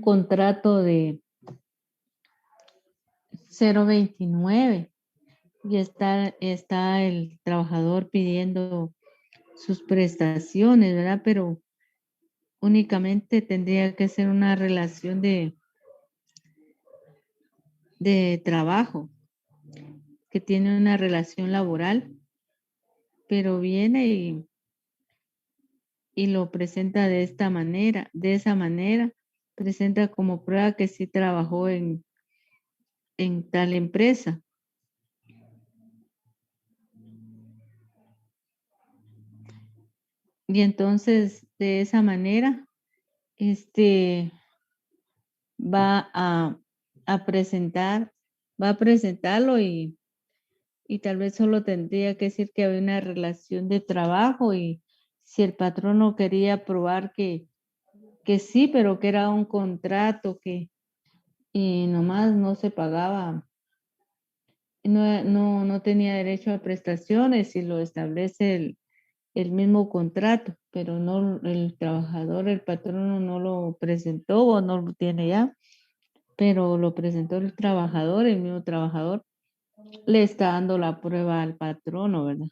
contrato de 0.29 y está el trabajador pidiendo sus prestaciones, ¿verdad? Pero únicamente tendría que ser una relación de trabajo, que tiene una relación laboral, pero viene y lo presenta de esa manera, presenta como prueba que sí trabajó en tal empresa. Y entonces, de esa manera, va a presentarlo y tal vez solo tendría que decir que había una relación de trabajo y si el patrono quería probar que sí, pero que era un contrato que nomás no se pagaba, no tenía derecho a prestaciones y lo establece el mismo contrato, pero no el trabajador, el patrono no lo presentó o no lo tiene ya, pero lo presentó el trabajador, el mismo trabajador le está dando la prueba al patrono, ¿verdad?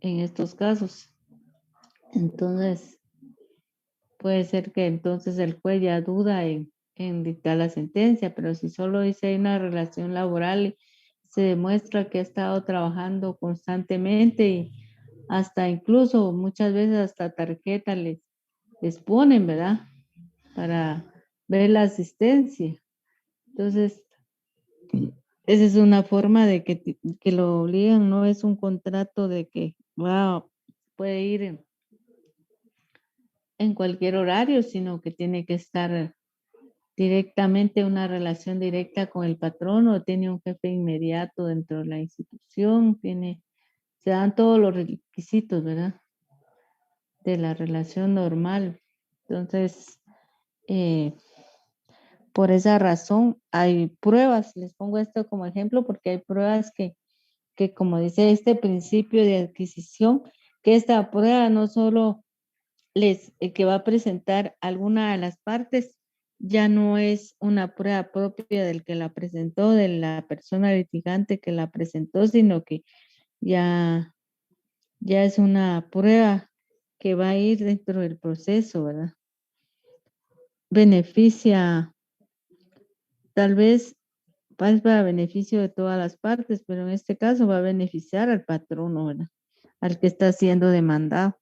En estos casos. Entonces, puede ser que entonces el juez ya duda en dictar la sentencia, pero si solo dice hay una relación laboral y se demuestra que ha estado trabajando constantemente y hasta incluso muchas veces hasta tarjeta les ponen, ¿verdad? Para ver la asistencia. Entonces, esa es una forma de que lo obligan, no es un contrato de que puede ir en cualquier horario, sino que tiene que estar directamente una relación directa con el patrono, tiene un jefe inmediato dentro de la institución, se dan todos los requisitos, ¿verdad? De la relación normal. Entonces, por esa razón hay pruebas, les pongo esto como ejemplo porque hay pruebas que como dice este principio de adquisición, que esta prueba no solo el que va a presentar alguna de las partes ya no es una prueba propia del que la presentó, de la persona litigante que la presentó, sino que ya es una prueba que va a ir dentro del proceso, ¿verdad? Beneficia, tal vez es para beneficio de todas las partes, pero en este caso va a beneficiar al patrono, ¿verdad? Al que está siendo demandado.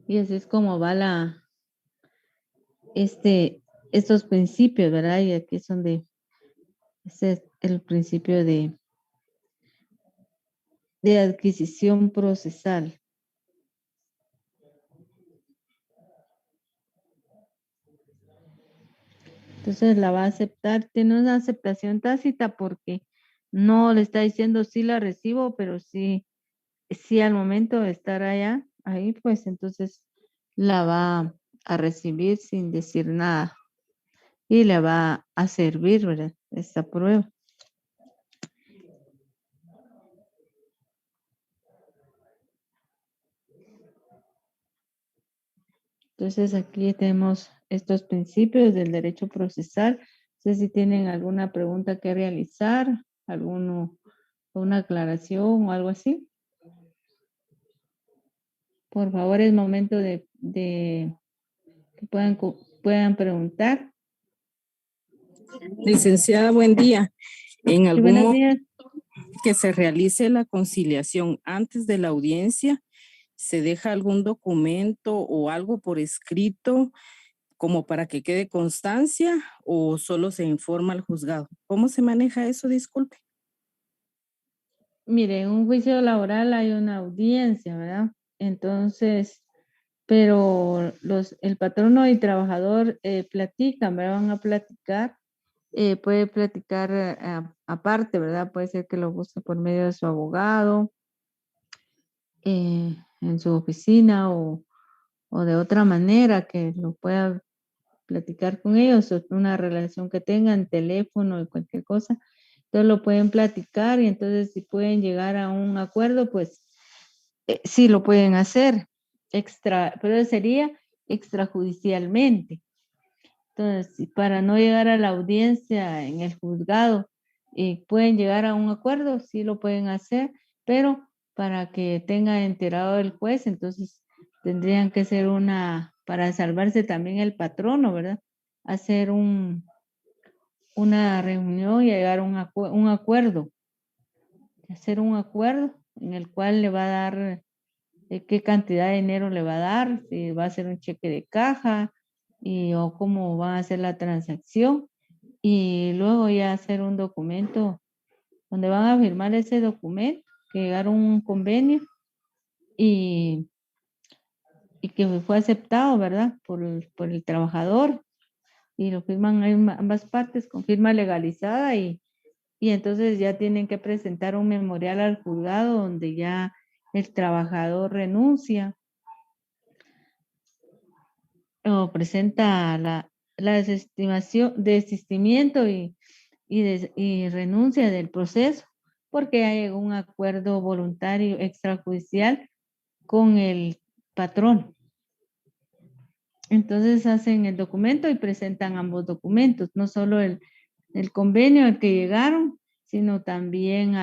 Y así es como va estos principios, ¿verdad? Y aquí es donde ese es el principio de adquisición procesal. Entonces la va a aceptar, tiene una aceptación tácita porque no le está diciendo sí la recibo, pero sí al momento de estar ahí, pues entonces la va a recibir sin decir nada y le va a servir, ¿verdad? Esta prueba. Entonces aquí tenemos estos principios del derecho procesal. No sé si tienen alguna pregunta que realizar, una aclaración o algo así. Por favor, es momento de que puedan preguntar. Licenciada, buen día. En Sí, algún buenos momento días. que se realice la conciliación antes de la audiencia, ¿se deja algún documento o algo por escrito como para que quede constancia o solo se informa al juzgado? ¿Cómo se maneja eso? Disculpe. Mire, en un juicio laboral hay una audiencia, ¿verdad? Entonces, pero el patrono y trabajador platican, ¿verdad? Van a platicar, puede platicar aparte, ¿verdad? Puede ser que lo busque por medio de su abogado, en su oficina o de otra manera que lo pueda platicar con ellos, o una relación que tengan, teléfono y cualquier cosa. Entonces lo pueden platicar y entonces si pueden llegar a un acuerdo, pues sí lo pueden hacer pero sería extrajudicialmente. Entonces, para no llegar a la audiencia en el juzgado, pueden llegar a un acuerdo, sí lo pueden hacer, pero para que tenga enterado el juez, entonces tendrían que ser para salvarse también el patrono, ¿verdad? Hacer una reunión y llegar a un acuerdo. Hacer un acuerdo en el cual le va a dar qué cantidad de dinero le va a dar, si va a ser un cheque de caja o cómo va a hacer la transacción y luego ya hacer un documento donde van a firmar ese documento, que llegar a un convenio y que fue aceptado, ¿verdad? Por el trabajador y lo firman ambas partes con firma legalizada y entonces ya tienen que presentar un memorial al juzgado donde ya el trabajador renuncia o presenta la desistimiento y renuncia del proceso porque hay un acuerdo voluntario extrajudicial con el patrón. Entonces hacen el documento y presentan ambos documentos, no solo el convenio al que llegaron, sino también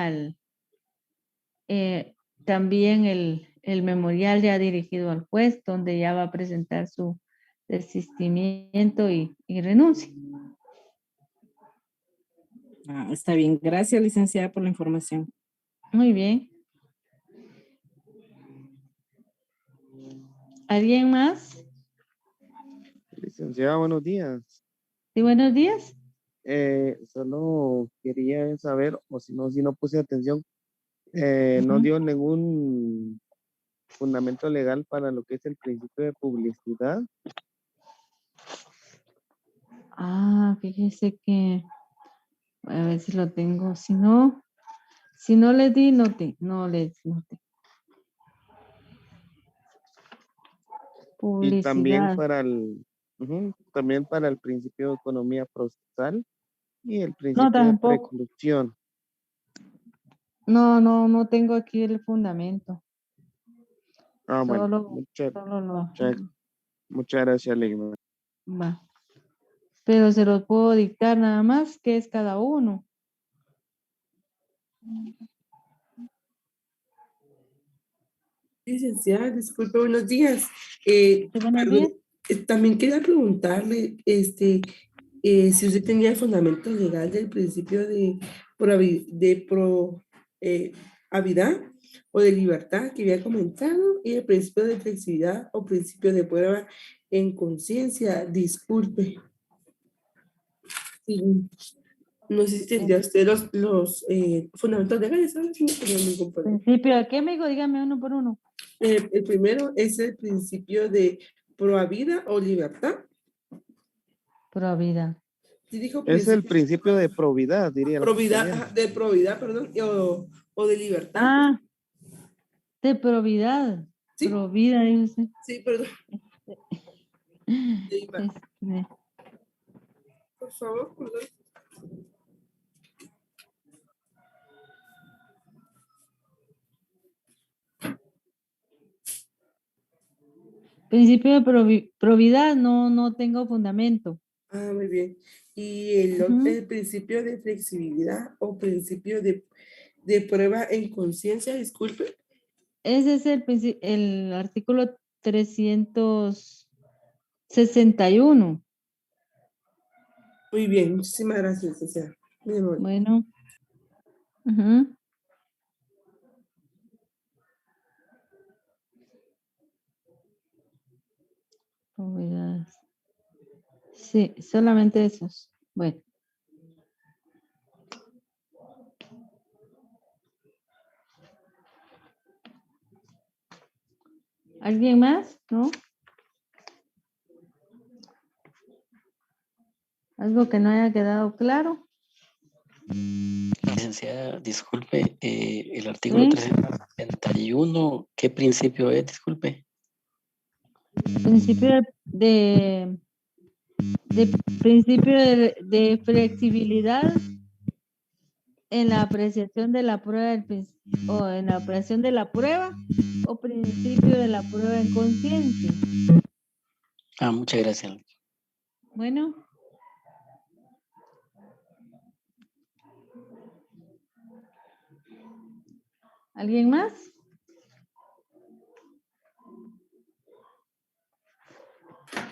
también el memorial ya dirigido al juez, donde ya va a presentar su desistimiento y renuncia. Está bien. Gracias, licenciada, por la información. Muy bien. ¿Alguien más? Licenciada, buenos días. Sí, buenos días. Solo quería saber, o si no puse atención, no Ujú. dio ningún fundamento legal para lo que es el principio de publicidad. Fíjese que a ver si lo tengo. Si no le di, no le noté. Y también Publicidad. también para el principio de economía procesal y el No, principio de tampoco. preclusión. No tengo aquí el fundamento. Ah, bueno, Solo, muchas, solo lo. muchas gracias, Ligna. Va. Pero se los puedo dictar nada más, que es cada uno. Licenciada, disculpe, buenos días. Buenos Perdón, días. también quería preguntarle, si usted tenía el fundamento legal del principio de probidad o de libertad que había comentado y el principio de flexibilidad o principio de prueba en conciencia. Disculpe. Sí, no sé si tendría usted los fundamentos legales, ¿sabes? Si no tenía ningún problema. Principio de qué, amigo, dígame uno por uno. El primero es el principio de probidad o libertad. Pura vida. Sí dijo Es el principio principio de probidad, diría la probidad, compañera. de probidad, perdón, o de libertad. Ah, de probidad. Sí. Provida, dice. Sí, perdón. Ahí va. Por favor, perdón. Principio de probidad, no tengo fundamento. Ah, muy bien. Y el principio de flexibilidad o principio de prueba en conciencia, disculpe. Ese es el artículo 361. Muy bien, muchísimas gracias, licenciada. Muy amable. Bueno. Ujú. Probidades. Sí, solamente esos. Bueno. ¿Alguien más? ¿No? ¿Algo que no haya quedado claro? Licenciada, disculpe, el artículo 371, ¿qué principio es? Disculpe. Principio principio de flexibilidad en la apreciación de la prueba o en la apreciación de la prueba o principio de la prueba en conciencia. Ah, muchas gracias. Bueno. ¿Alguien más?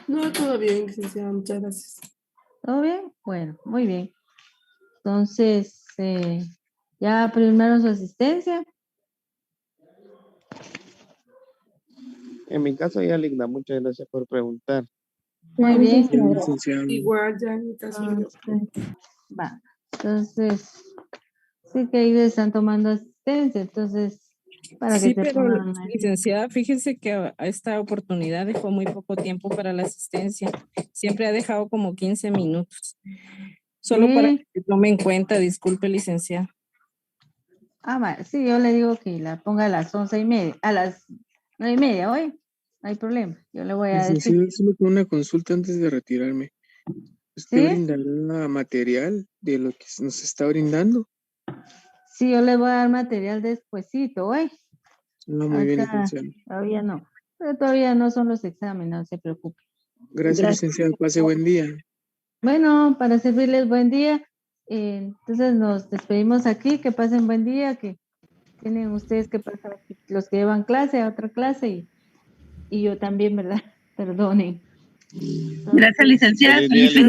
No, todo bien, licenciada, muchas gracias. ¿Todo bien? Bueno, muy bien. Entonces, ya primero su asistencia. En mi caso ya, Ligna, muchas gracias por preguntar. Muy bien. Igual ya en mi caso. Va. Entonces, sí que ellos están tomando asistencia, entonces, para Sí, que te pero pongan ahí. licenciada, fíjese que a esta oportunidad dejó muy poco tiempo para la asistencia. Siempre ha dejado como 15 minutos. Solo para Sí. que tome en cuenta, disculpe, licenciada. Ah, va, sí, yo le digo que la ponga a las 11:30, a las 9:30 hoy, no hay problema, yo le voy a decir. Licenciado, solo con una consulta antes de retirarme. ¿Usted ¿Sí? brindará material de lo que nos está brindando? Sí, yo le voy a dar material despuesito hoy. No, muy bien, Ahorita licenciado. todavía no, pero todavía no son los exámenes, no se preocupe. Gracias, licenciado. Pase buen día. Bueno, para servirles buen día, entonces nos despedimos aquí, que pasen buen día, que tienen ustedes que pasar aquí, los que llevan clase a otra clase y yo también, ¿verdad? Perdonen. Gracias, licenciada. Feliz día,